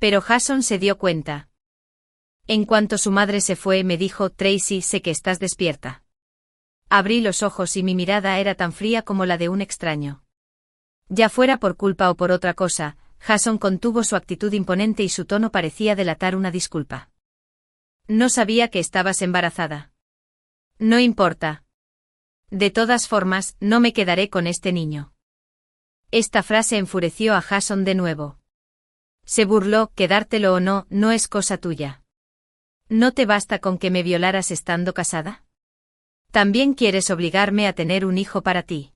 Pero Jason se dio cuenta. En cuanto su madre se fue, me dijo: Tracy, sé que estás despierta. Abrí los ojos y mi mirada era tan fría como la de un extraño. Ya fuera por culpa o por otra cosa, Jason contuvo su actitud imponente y su tono parecía delatar una disculpa. No sabía que estabas embarazada. No importa. De todas formas, no me quedaré con este niño. Esta frase enfureció a Jason de nuevo. Se burló: quedártelo o no, no es cosa tuya. ¿No te basta con que me violaras estando casada? ¿También quieres obligarme a tener un hijo para ti?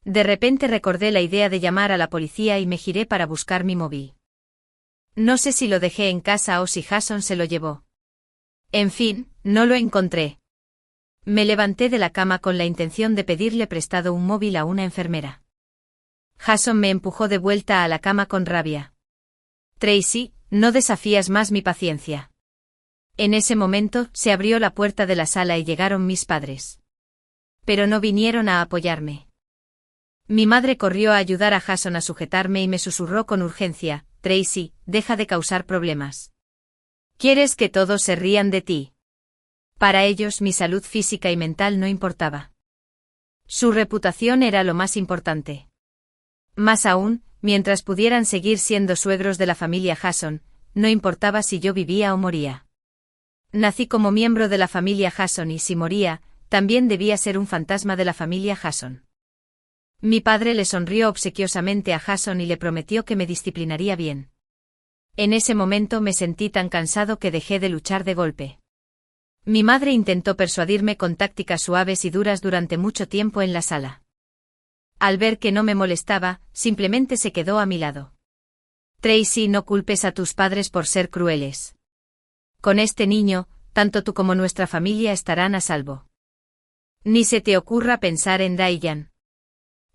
De repente recordé la idea de llamar a la policía y me giré para buscar mi móvil. No sé si lo dejé en casa o si Jason se lo llevó. En fin, no lo encontré. Me levanté de la cama con la intención de pedirle prestado un móvil a una enfermera. Jason me empujó de vuelta a la cama con rabia. Tracy, no desafías más mi paciencia. En ese momento, se abrió la puerta de la sala y llegaron mis padres. Pero no vinieron a apoyarme. Mi madre corrió a ayudar a Jason a sujetarme y me susurró con urgencia: Tracy, deja de causar problemas. ¿Quieres que todos se rían de ti? Para ellos mi salud física y mental no importaba. Su reputación era lo más importante. Más aún, mientras pudieran seguir siendo suegros de la familia Jason, no importaba si yo vivía o moría. Nací como miembro de la familia Jason y si moría, también debía ser un fantasma de la familia Jason. Mi padre le sonrió obsequiosamente a Jason y le prometió que me disciplinaría bien. En ese momento me sentí tan cansado que dejé de luchar de golpe. Mi madre intentó persuadirme con tácticas suaves y duras durante mucho tiempo en la sala. Al ver que no me molestaba, simplemente se quedó a mi lado. Tracy, no culpes a tus padres por ser crueles. Con este niño, tanto tú como nuestra familia estarán a salvo. Ni se te ocurra pensar en Ryan.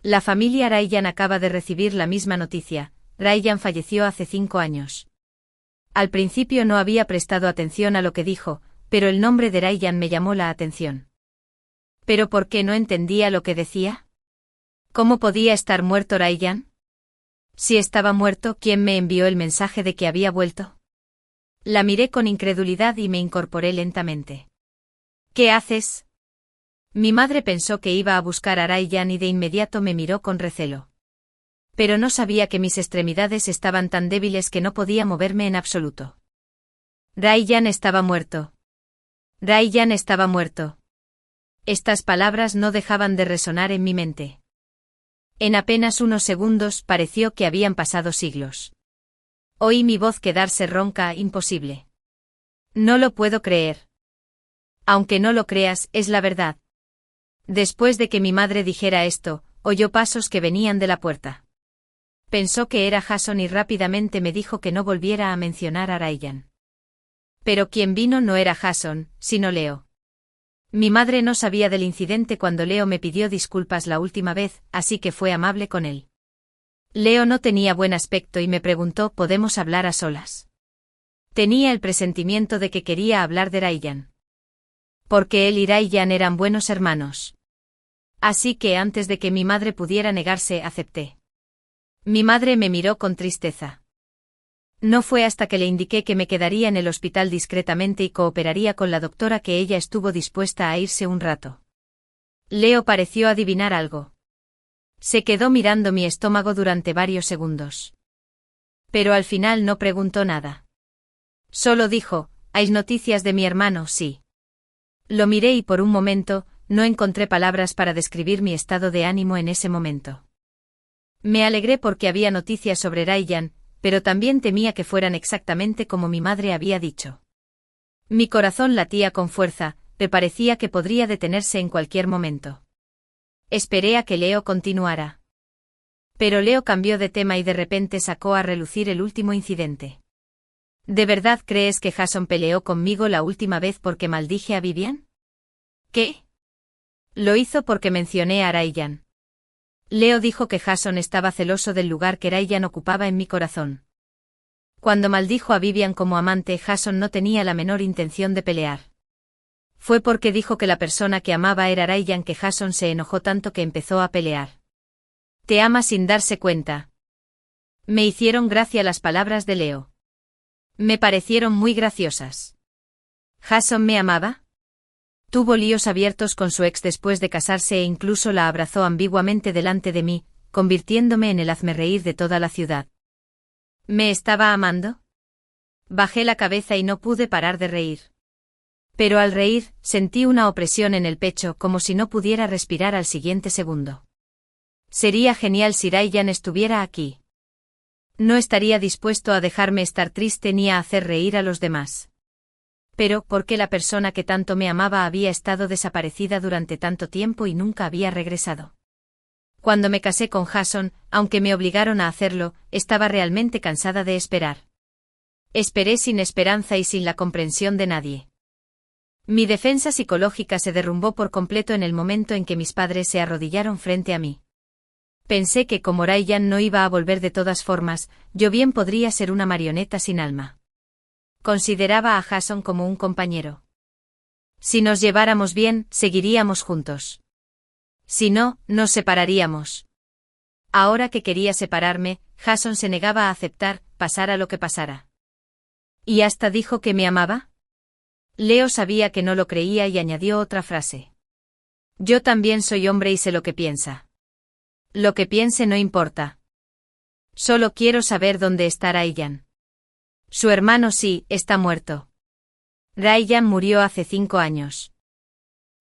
La familia Ryan acaba de recibir la misma noticia: Ryan falleció hace 5 años. Al principio no había prestado atención a lo que dijo, pero el nombre de Ryan me llamó la atención. ¿Pero por qué no entendía lo que decía? ¿Cómo podía estar muerto Ryan? Si estaba muerto, ¿quién me envió el mensaje de que había vuelto? La miré con incredulidad y me incorporé lentamente. ¿Qué haces? Mi madre pensó que iba a buscar a Ryan y de inmediato me miró con recelo. Pero no sabía que mis extremidades estaban tan débiles que no podía moverme en absoluto. Ryan estaba muerto. Ryan estaba muerto. Estas palabras no dejaban de resonar en mi mente. En apenas unos segundos pareció que habían pasado siglos. Oí mi voz quedarse ronca: imposible. No lo puedo creer. Aunque no lo creas, es la verdad. Después de que mi madre dijera esto, oyó pasos que venían de la puerta. Pensó que era Jason y rápidamente me dijo que no volviera a mencionar a Ryan. Pero quien vino no era Jason, sino Leo. Mi madre no sabía del incidente cuando Leo me pidió disculpas la última vez, así que fue amable con él. Leo no tenía buen aspecto y me preguntó: ¿podemos hablar a solas? Tenía el presentimiento de que quería hablar de Ryan. Porque él y Ryan eran buenos hermanos. Así que antes de que mi madre pudiera negarse, acepté. Mi madre me miró con tristeza. No fue hasta que le indiqué que me quedaría en el hospital discretamente y cooperaría con la doctora que ella estuvo dispuesta a irse un rato. Leo pareció adivinar algo. Se quedó mirando mi estómago durante varios segundos. Pero al final no preguntó nada. Solo dijo: ¿hay noticias de mi hermano? Sí. Lo miré y por un momento, no encontré palabras para describir mi estado de ánimo en ese momento. Me alegré porque había noticias sobre Ryan, pero también temía que fueran exactamente como mi madre había dicho. Mi corazón latía con fuerza, me parecía que podría detenerse en cualquier momento. Esperé a que Leo continuara. Pero Leo cambió de tema y de repente sacó a relucir el último incidente. ¿De verdad crees que Jason peleó conmigo la última vez porque maldije a Vivian? ¿Qué? Lo hizo porque mencioné a Ryan. Leo dijo que Jason estaba celoso del lugar que Ryan ocupaba en mi corazón. Cuando maldijo a Vivian como amante, Jason no tenía la menor intención de pelear. Fue porque dijo que la persona que amaba era Ryan que Jason se enojó tanto que empezó a pelear. Te ama sin darse cuenta. Me hicieron gracia las palabras de Leo. Me parecieron muy graciosas. ¿Jason me amaba? Tuvo líos abiertos con su ex después de casarse e incluso la abrazó ambiguamente delante de mí, convirtiéndome en el hazmerreír de toda la ciudad. ¿Me estaba amando? Bajé la cabeza y no pude parar de reír. Pero al reír, sentí una opresión en el pecho como si no pudiera respirar al siguiente segundo. Sería genial si Ryan estuviera aquí. No estaría dispuesto a dejarme estar triste ni a hacer reír a los demás. Pero, ¿por qué la persona que tanto me amaba había estado desaparecida durante tanto tiempo y nunca había regresado? Cuando me casé con Jason, aunque me obligaron a hacerlo, estaba realmente cansada de esperar. Esperé sin esperanza y sin la comprensión de nadie. Mi defensa psicológica se derrumbó por completo en el momento en que mis padres se arrodillaron frente a mí. Pensé que como Ryan no iba a volver de todas formas, yo bien podría ser una marioneta sin alma. Consideraba a Jason como un compañero. Si nos lleváramos bien, seguiríamos juntos. Si no, nos separaríamos. Ahora que quería separarme, Jason se negaba a aceptar, pasara lo que pasara. ¿Y hasta dijo que me amaba? Leo sabía que no lo creía y añadió otra frase. Yo también soy hombre y sé lo que piensa. Lo que piense no importa. Solo quiero saber dónde está Ryan. Su hermano sí, está muerto. Ryan murió hace 5 años.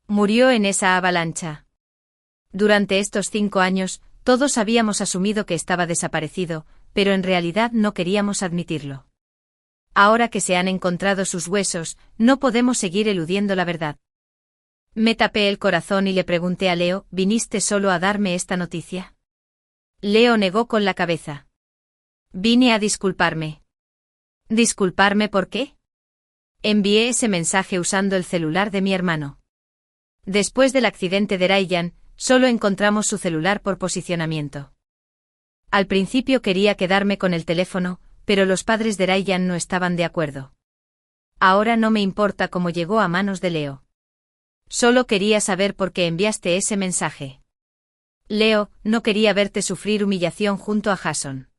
Murió en esa avalancha. Durante estos 5 años, todos habíamos asumido que estaba desaparecido, pero en realidad no queríamos admitirlo. Ahora que se han encontrado sus huesos, no podemos seguir eludiendo la verdad. Me tapé el corazón y le pregunté a Leo, ¿viniste solo a darme esta noticia? Leo negó con la cabeza. Vine a disculparme. ¿Disculparme por qué? Envié ese mensaje usando el celular de mi hermano. Después del accidente de Ryan, solo encontramos su celular por posicionamiento. Al principio quería quedarme con el teléfono, pero los padres de Ryan no estaban de acuerdo. Ahora no me importa cómo llegó a manos de Leo. Solo quería saber por qué enviaste ese mensaje. Leo, no quería verte sufrir humillación junto a Jason.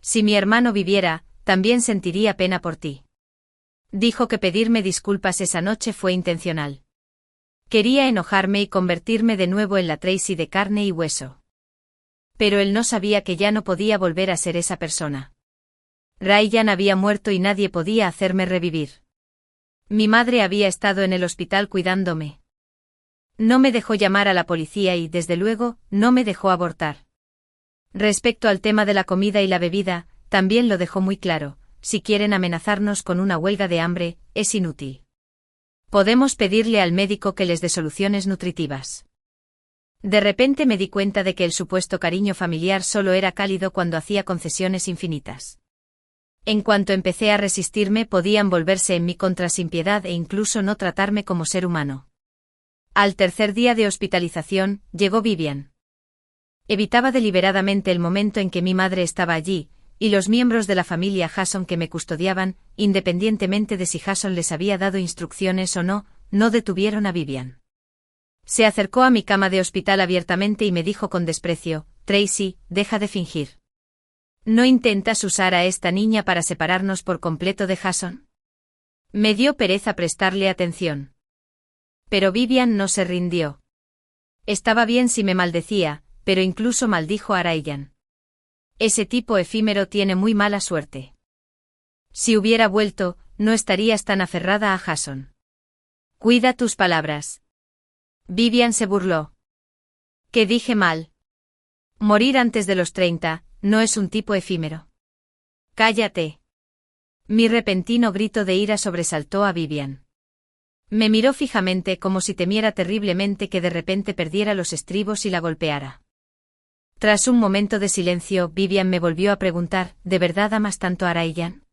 Si mi hermano viviera, también sentiría pena por ti. Dijo que pedirme disculpas esa noche fue intencional. Quería enojarme y convertirme de nuevo en la Tracy de carne y hueso. Pero él no sabía que ya no podía volver a ser esa persona. Ryan había muerto y nadie podía hacerme revivir. Mi madre había estado en el hospital cuidándome. No me dejó llamar a la policía y, desde luego, no me dejó abortar. Respecto al tema de la comida y la bebida, también lo dejó muy claro: si quieren amenazarnos con una huelga de hambre, es inútil. Podemos pedirle al médico que les dé soluciones nutritivas. De repente me di cuenta de que el supuesto cariño familiar solo era cálido cuando hacía concesiones infinitas. En cuanto empecé a resistirme, podían volverse en mi contra sin piedad e incluso no tratarme como ser humano. Al tercer día de hospitalización, llegó Vivian. Evitaba deliberadamente el momento en que mi madre estaba allí, y los miembros de la familia Jason que me custodiaban, independientemente de si Jason les había dado instrucciones o no, no detuvieron a Vivian. Se acercó a mi cama de hospital abiertamente y me dijo con desprecio: Tracy, deja de fingir. ¿No intentas usar a esta niña para separarnos por completo de Jason? Me dio pereza prestarle atención. Pero Vivian no se rindió. Estaba bien si me maldecía, pero incluso maldijo a Ryan. Ese tipo efímero tiene muy mala suerte. Si hubiera vuelto, no estarías tan aferrada a Jason. Cuida tus palabras. Vivian se burló. ¿Qué dije mal? Morir antes de los 30, no es un tipo efímero. Cállate. Mi repentino grito de ira sobresaltó a Vivian. Me miró fijamente como si temiera terriblemente que de repente perdiera los estribos y la golpeara. Tras un momento de silencio, Vivian me volvió a preguntar, ¿de verdad amas tanto a Ryan?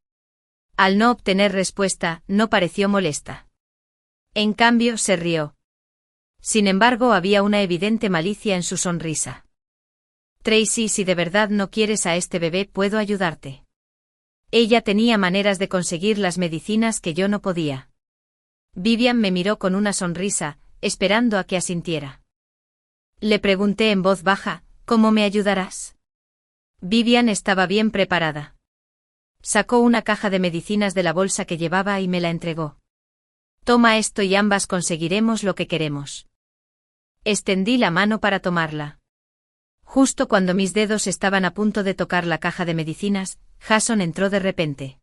Al no obtener respuesta, no pareció molesta. En cambio, se rió. Sin embargo, había una evidente malicia en su sonrisa. Tracy, si de verdad no quieres a este bebé, puedo ayudarte. Ella tenía maneras de conseguir las medicinas que yo no podía. Vivian me miró con una sonrisa, esperando a que asintiera. Le pregunté en voz baja, ¿cómo me ayudarás? Vivian estaba bien preparada. Sacó una caja de medicinas de la bolsa que llevaba y me la entregó. Toma esto y ambas conseguiremos lo que queremos. Extendí la mano para tomarla. Justo cuando mis dedos estaban a punto de tocar la caja de medicinas, Jason entró de repente.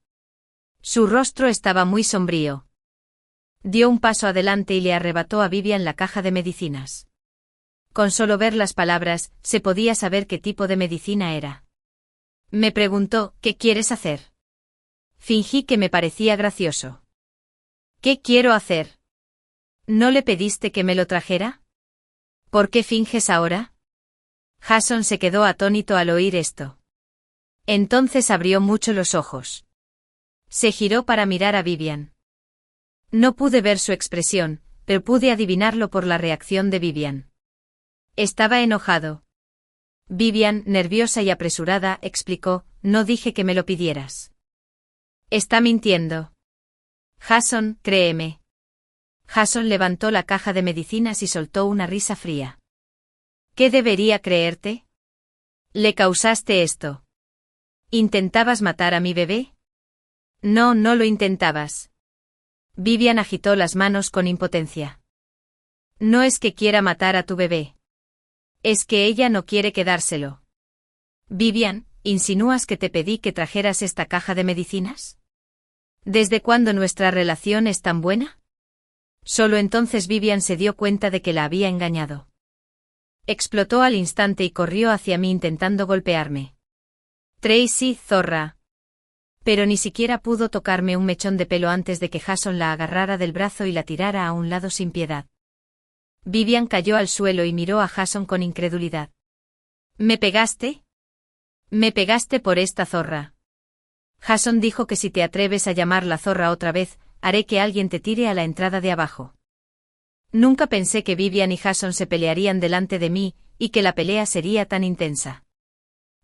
Su rostro estaba muy sombrío. Dio un paso adelante y le arrebató a Vivian la caja de medicinas. Con solo ver las palabras, se podía saber qué tipo de medicina era. Me preguntó, ¿qué quieres hacer? Fingí que me parecía gracioso. ¿Qué quiero hacer? ¿No le pediste que me lo trajera? ¿Por qué finges ahora? Jason se quedó atónito al oír esto. Entonces abrió mucho los ojos. Se giró para mirar a Vivian. No pude ver su expresión, pero pude adivinarlo por la reacción de Vivian. Estaba enojado. Vivian, nerviosa y apresurada, explicó, no dije que me lo pidieras. Está mintiendo. Jason, créeme. Jason levantó la caja de medicinas y soltó una risa fría. ¿Qué debería creerte? ¿Le causaste esto? ¿Intentabas matar a mi bebé? No, no lo intentabas. Vivian agitó las manos con impotencia. No es que quiera matar a tu bebé. Es que ella no quiere quedárselo. Vivian, ¿insinúas que te pedí que trajeras esta caja de medicinas? ¿Desde cuándo nuestra relación es tan buena? Solo entonces Vivian se dio cuenta de que la había engañado. Explotó al instante y corrió hacia mí intentando golpearme. Tracy, zorra. Pero ni siquiera pudo tocarme un mechón de pelo antes de que Jason la agarrara del brazo y la tirara a un lado sin piedad. Vivian cayó al suelo y miró a Jason con incredulidad. ¿Me pegaste? Me pegaste por esta zorra. Jason dijo que si te atreves a llamarla zorra otra vez, haré que alguien te tire a la entrada de abajo. Nunca pensé que Vivian y Jason se pelearían delante de mí, y que la pelea sería tan intensa.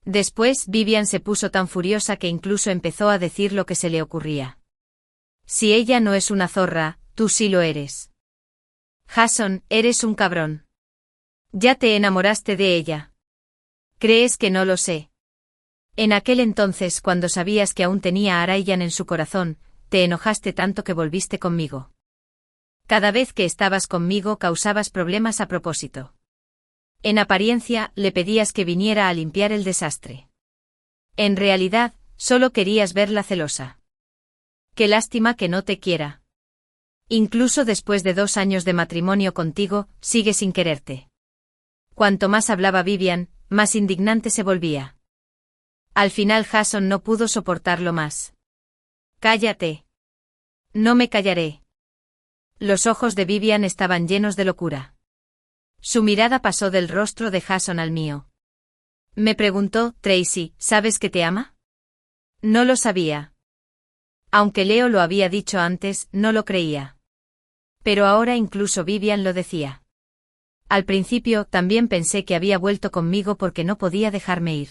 Después Vivian se puso tan furiosa que incluso empezó a decir lo que se le ocurría. Si ella no es una zorra, tú sí lo eres. Jason, eres un cabrón. Ya te enamoraste de ella. ¿Crees que no lo sé? En aquel entonces, cuando sabías que aún tenía a Ryan en su corazón, te enojaste tanto que volviste conmigo. Cada vez que estabas conmigo causabas problemas a propósito. En apariencia, le pedías que viniera a limpiar el desastre. En realidad, solo querías verla celosa. Qué lástima que no te quiera. Incluso después de 2 años de matrimonio contigo, sigue sin quererte. Cuanto más hablaba Vivian, más indignante se volvía. Al final Jason no pudo soportarlo más. Cállate. No me callaré. Los ojos de Vivian estaban llenos de locura. Su mirada pasó del rostro de Jason al mío. Me preguntó, Tracy, ¿sabes que te ama? No lo sabía. Aunque Leo lo había dicho antes, no lo creía. Pero ahora incluso Vivian lo decía. Al principio también pensé que había vuelto conmigo porque no podía dejarme ir.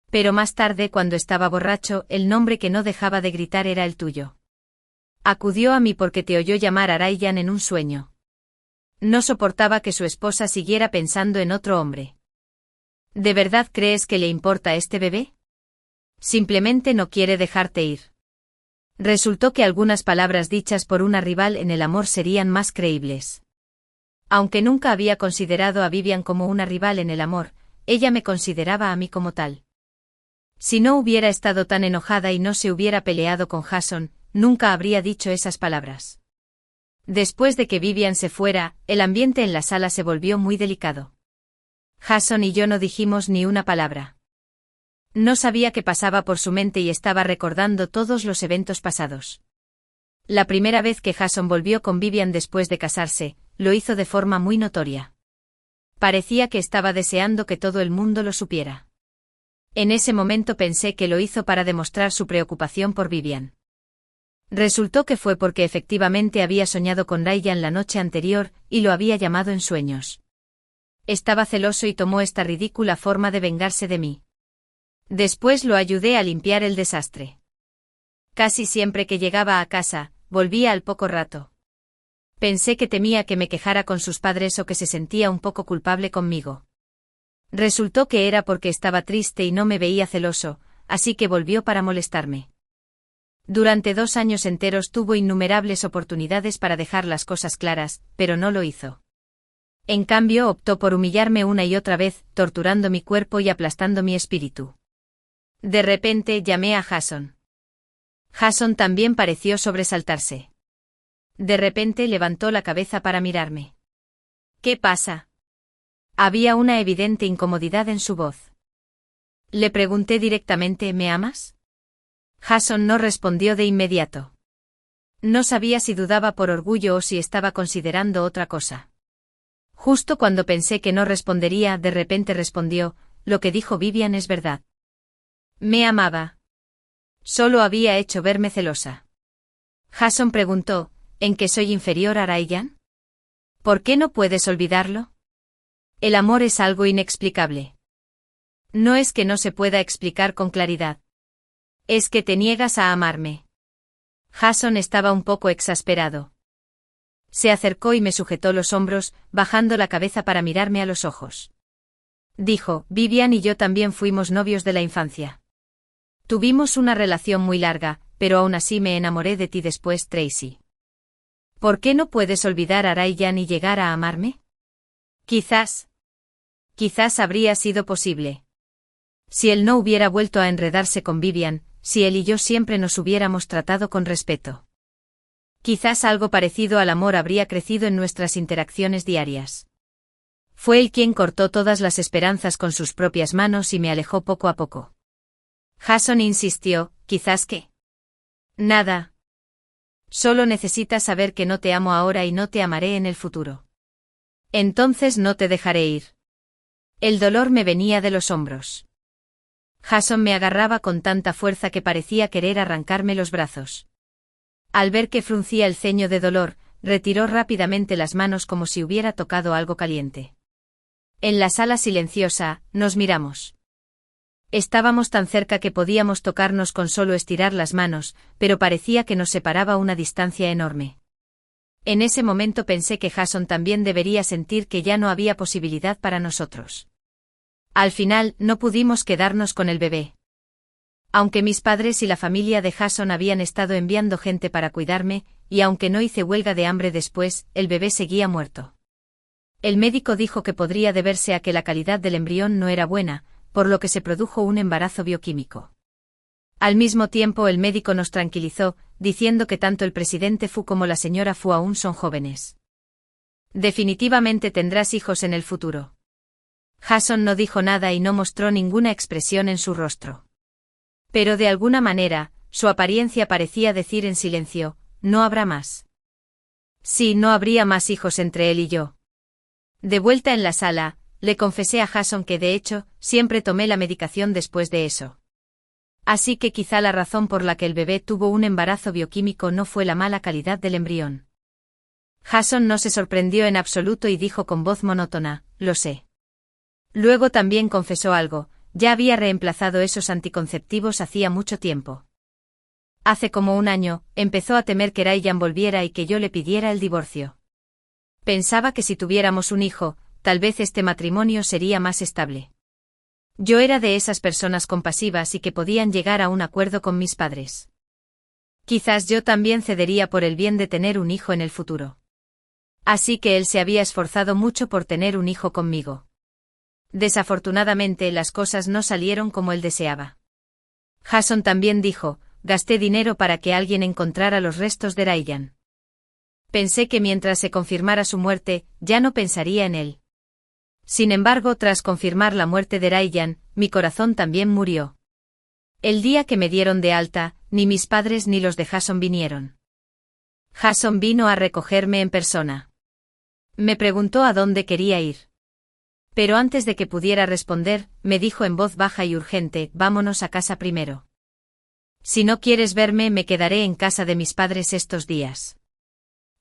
Pero más tarde, cuando estaba borracho, el nombre que no dejaba de gritar era el tuyo. Acudió a mí porque te oyó llamar a Ryan en un sueño. No soportaba que su esposa siguiera pensando en otro hombre. ¿De verdad crees que le importa este bebé? Simplemente no quiere dejarte ir. Resultó que algunas palabras dichas por una rival en el amor serían más creíbles. Aunque nunca había considerado a Vivian como una rival en el amor, ella me consideraba a mí como tal. Si no hubiera estado tan enojada y no se hubiera peleado con Jason, nunca habría dicho esas palabras. Después de que Vivian se fuera, el ambiente en la sala se volvió muy delicado. Jason y yo no dijimos ni una palabra. No sabía qué pasaba por su mente y estaba recordando todos los eventos pasados. La primera vez que Jason volvió con Vivian después de casarse, lo hizo de forma muy notoria. Parecía que estaba deseando que todo el mundo lo supiera. En ese momento pensé que lo hizo para demostrar su preocupación por Vivian. Resultó que fue porque efectivamente había soñado con Ryan la noche anterior y lo había llamado en sueños. Estaba celoso y tomó esta ridícula forma de vengarse de mí. Después lo ayudé a limpiar el desastre. Casi siempre que llegaba a casa, volvía al poco rato. Pensé que temía que me quejara con sus padres o que se sentía un poco culpable conmigo. Resultó que era porque estaba triste y no me veía celoso, así que volvió para molestarme. Durante 2 años enteros tuvo innumerables oportunidades para dejar las cosas claras, pero no lo hizo. En cambio optó por humillarme una y otra vez, torturando mi cuerpo y aplastando mi espíritu. De repente llamé a Jason. Jason también pareció sobresaltarse. De repente levantó la cabeza para mirarme. ¿Qué pasa? Había una evidente incomodidad en su voz. Le pregunté directamente, ¿me amas? Jason no respondió de inmediato. No sabía si dudaba por orgullo o si estaba considerando otra cosa. Justo cuando pensé que no respondería, de repente respondió, lo que dijo Vivian es verdad. Me amaba. Solo había hecho verme celosa. Jason preguntó, ¿en qué soy inferior a Ryan? ¿Por qué no puedes olvidarlo? El amor es algo inexplicable. No es que no se pueda explicar con claridad. Es que te niegas a amarme. Jason estaba un poco exasperado. Se acercó y me sujetó los hombros, bajando la cabeza para mirarme a los ojos. Dijo, Vivian y yo también fuimos novios de la infancia. Tuvimos una relación muy larga, pero aún así me enamoré de ti después, Tracy. ¿Por qué no puedes olvidar a Ryan y llegar a amarme? Quizás habría sido posible. Si él no hubiera vuelto a enredarse con Vivian, si él y yo siempre nos hubiéramos tratado con respeto. Quizás algo parecido al amor habría crecido en nuestras interacciones diarias. Fue él quien cortó todas las esperanzas con sus propias manos y me alejó poco a poco. Jason insistió, ¿quizás qué? Nada. Solo necesitas saber que no te amo ahora y no te amaré en el futuro. Entonces no te dejaré ir. El dolor me venía de los hombros. Jason me agarraba con tanta fuerza que parecía querer arrancarme los brazos. Al ver que fruncía el ceño de dolor, retiró rápidamente las manos como si hubiera tocado algo caliente. En la sala silenciosa, nos miramos. Estábamos tan cerca que podíamos tocarnos con solo estirar las manos, pero parecía que nos separaba una distancia enorme. En ese momento pensé que Jason también debería sentir que ya no había posibilidad para nosotros. Al final, no pudimos quedarnos con el bebé. Aunque mis padres y la familia de Jason habían estado enviando gente para cuidarme, y aunque no hice huelga de hambre después, el bebé seguía muerto. El médico dijo que podría deberse a que la calidad del embrión no era buena, por lo que se produjo un embarazo bioquímico. Al mismo tiempo el médico nos tranquilizó, diciendo que tanto el presidente Fu como la señora Fu aún son jóvenes. Definitivamente tendrás hijos en el futuro. Jason no dijo nada y no mostró ninguna expresión en su rostro. Pero de alguna manera, su apariencia parecía decir en silencio, no habrá más. Sí, no habría más hijos entre él y yo. De vuelta en la sala, le confesé a Jason que de hecho, siempre tomé la medicación después de eso. Así que quizá la razón por la que el bebé tuvo un embarazo bioquímico no fue la mala calidad del embrión. Jason no se sorprendió en absoluto y dijo con voz monótona, lo sé. Luego también confesó algo, ya había reemplazado esos anticonceptivos hacía mucho tiempo. Hace como 1 año, empezó a temer que Ryan volviera y que yo le pidiera el divorcio. Pensaba que si tuviéramos un hijo, tal vez este matrimonio sería más estable. Yo era de esas personas compasivas y que podían llegar a un acuerdo con mis padres. Quizás yo también cedería por el bien de tener un hijo en el futuro. Así que él se había esforzado mucho por tener un hijo conmigo. Desafortunadamente las cosas no salieron como él deseaba. Jason también dijo, gasté dinero para que alguien encontrara los restos de Ryan. Pensé que mientras se confirmara su muerte, ya no pensaría en él. Sin embargo, tras confirmar la muerte de Ryan, mi corazón también murió. El día que me dieron de alta, ni mis padres ni los de Jason vinieron. Jason vino a recogerme en persona. Me preguntó a dónde quería ir. Pero antes de que pudiera responder, me dijo en voz baja y urgente: vámonos a casa primero. Si no quieres verme, me quedaré en casa de mis padres estos días.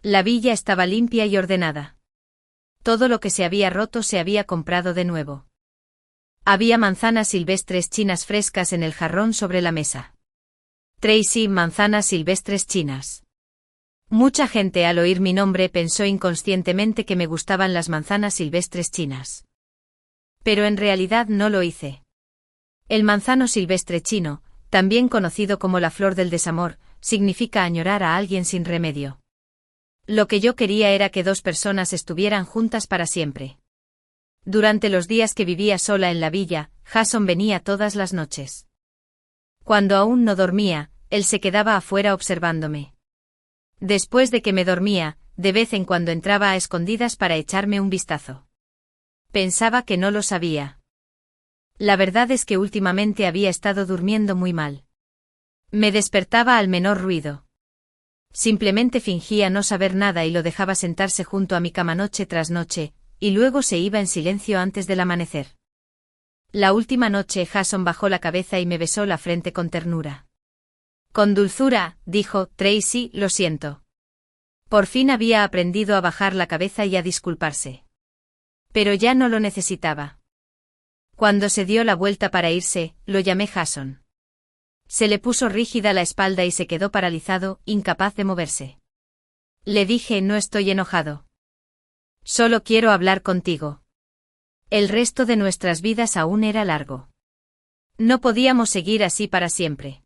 La villa estaba limpia y ordenada. Todo lo que se había roto se había comprado de nuevo. Había manzanas silvestres chinas frescas en el jarrón sobre la mesa. Tracy, manzanas silvestres chinas. Mucha gente al oír mi nombre pensó inconscientemente que me gustaban las manzanas silvestres chinas. Pero en realidad no lo hice. El manzano silvestre chino, también conocido como la flor del desamor, significa añorar a alguien sin remedio. Lo que yo quería era que dos personas estuvieran juntas para siempre. Durante los días que vivía sola en la villa, Jason venía todas las noches. Cuando aún no dormía, él se quedaba afuera observándome. Después de que me dormía, de vez en cuando entraba a escondidas para echarme un vistazo. Pensaba que no lo sabía. La verdad es que últimamente había estado durmiendo muy mal. Me despertaba al menor ruido. Simplemente fingía no saber nada y lo dejaba sentarse junto a mi cama noche tras noche, y luego se iba en silencio antes del amanecer. La última noche Jason bajó la cabeza y me besó la frente con ternura. Con dulzura, dijo: Tracy, lo siento. Por fin había aprendido a bajar la cabeza y a disculparse. Pero ya no lo necesitaba. Cuando se dio la vuelta para irse, lo llamé Jason. Se le puso rígida la espalda y se quedó paralizado, incapaz de moverse. Le dije: no estoy enojado. Solo quiero hablar contigo. El resto de nuestras vidas aún era largo. No podíamos seguir así para siempre.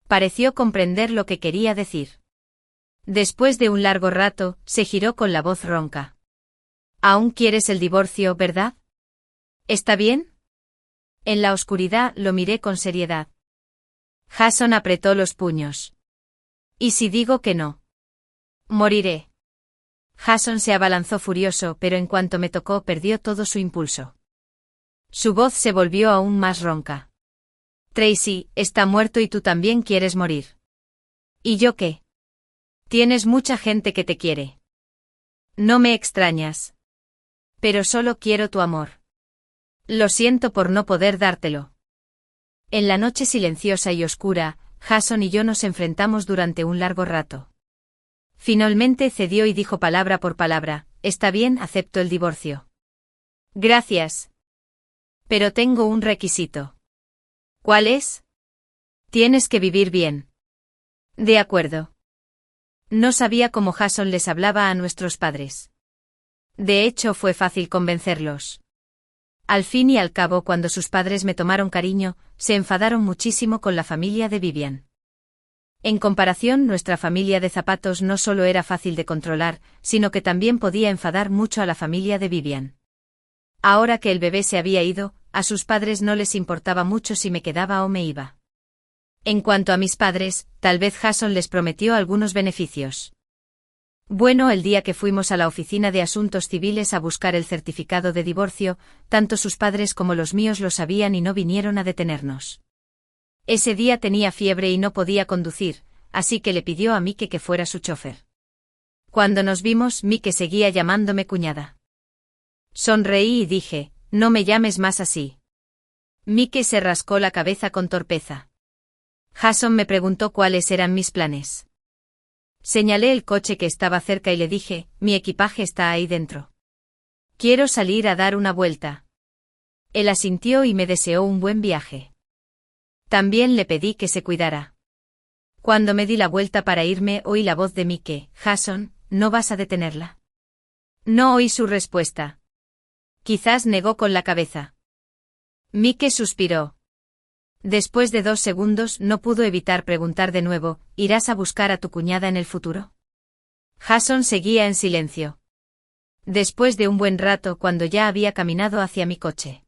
Pareció comprender lo que quería decir. Después de un largo rato, se giró con la voz ronca. ¿Aún quieres el divorcio, verdad? ¿Está bien? En la oscuridad lo miré con seriedad. Jason apretó los puños. ¿Y si digo que no? Moriré. Jason se abalanzó furioso, pero en cuanto me tocó perdió todo su impulso. Su voz se volvió aún más ronca. Tracy, está muerto y tú también quieres morir. ¿Y yo qué? Tienes mucha gente que te quiere. No me extrañas. Pero solo quiero tu amor. Lo siento por no poder dártelo. En la noche silenciosa y oscura, Jason y yo nos enfrentamos durante un largo rato. Finalmente cedió y dijo palabra por palabra: está bien, acepto el divorcio. Gracias. Pero tengo un requisito. ¿Cuál es? Tienes que vivir bien. De acuerdo. No sabía cómo Jason les hablaba a nuestros padres. De hecho, fue fácil convencerlos. Al fin y al cabo, cuando sus padres me tomaron cariño, se enfadaron muchísimo con la familia de Vivian. En comparación, nuestra familia de zapatos no solo era fácil de controlar, sino que también podía enfadar mucho a la familia de Vivian. Ahora que el bebé se había ido, a sus padres no les importaba mucho si me quedaba o me iba. En cuanto a mis padres, tal vez Jason les prometió algunos beneficios. Bueno, el día que fuimos a la oficina de asuntos civiles a buscar el certificado de divorcio, tanto sus padres como los míos lo sabían y no vinieron a detenernos. Ese día tenía fiebre y no podía conducir, así que le pidió a Mike que fuera su chofer. Cuando nos vimos, Mike seguía llamándome cuñada. Sonreí y dije: no me llames más así. Mike se rascó la cabeza con torpeza. Jason me preguntó cuáles eran mis planes. Señalé el coche que estaba cerca y le dije: mi equipaje está ahí dentro. Quiero salir a dar una vuelta. Él asintió y me deseó un buen viaje. También le pedí que se cuidara. Cuando me di la vuelta para irme, oí la voz de Mike: Jason, ¿no vas a detenerla? No oí su respuesta. Quizás negó con la cabeza. Mike suspiró. Después de 2 segundos no pudo evitar preguntar de nuevo: ¿irás a buscar a tu cuñada en el futuro? Jason seguía en silencio. Después de un buen rato, cuando ya había caminado hacia mi coche.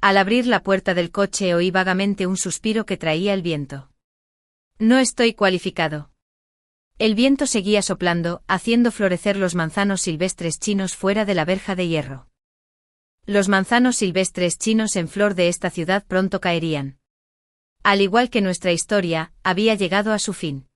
Al abrir la puerta del coche oí vagamente un suspiro que traía el viento. No estoy cualificado. El viento seguía soplando, haciendo florecer los manzanos silvestres chinos fuera de la verja de hierro. Los manzanos silvestres chinos en flor de esta ciudad pronto caerían. Al igual que nuestra historia, había llegado a su fin.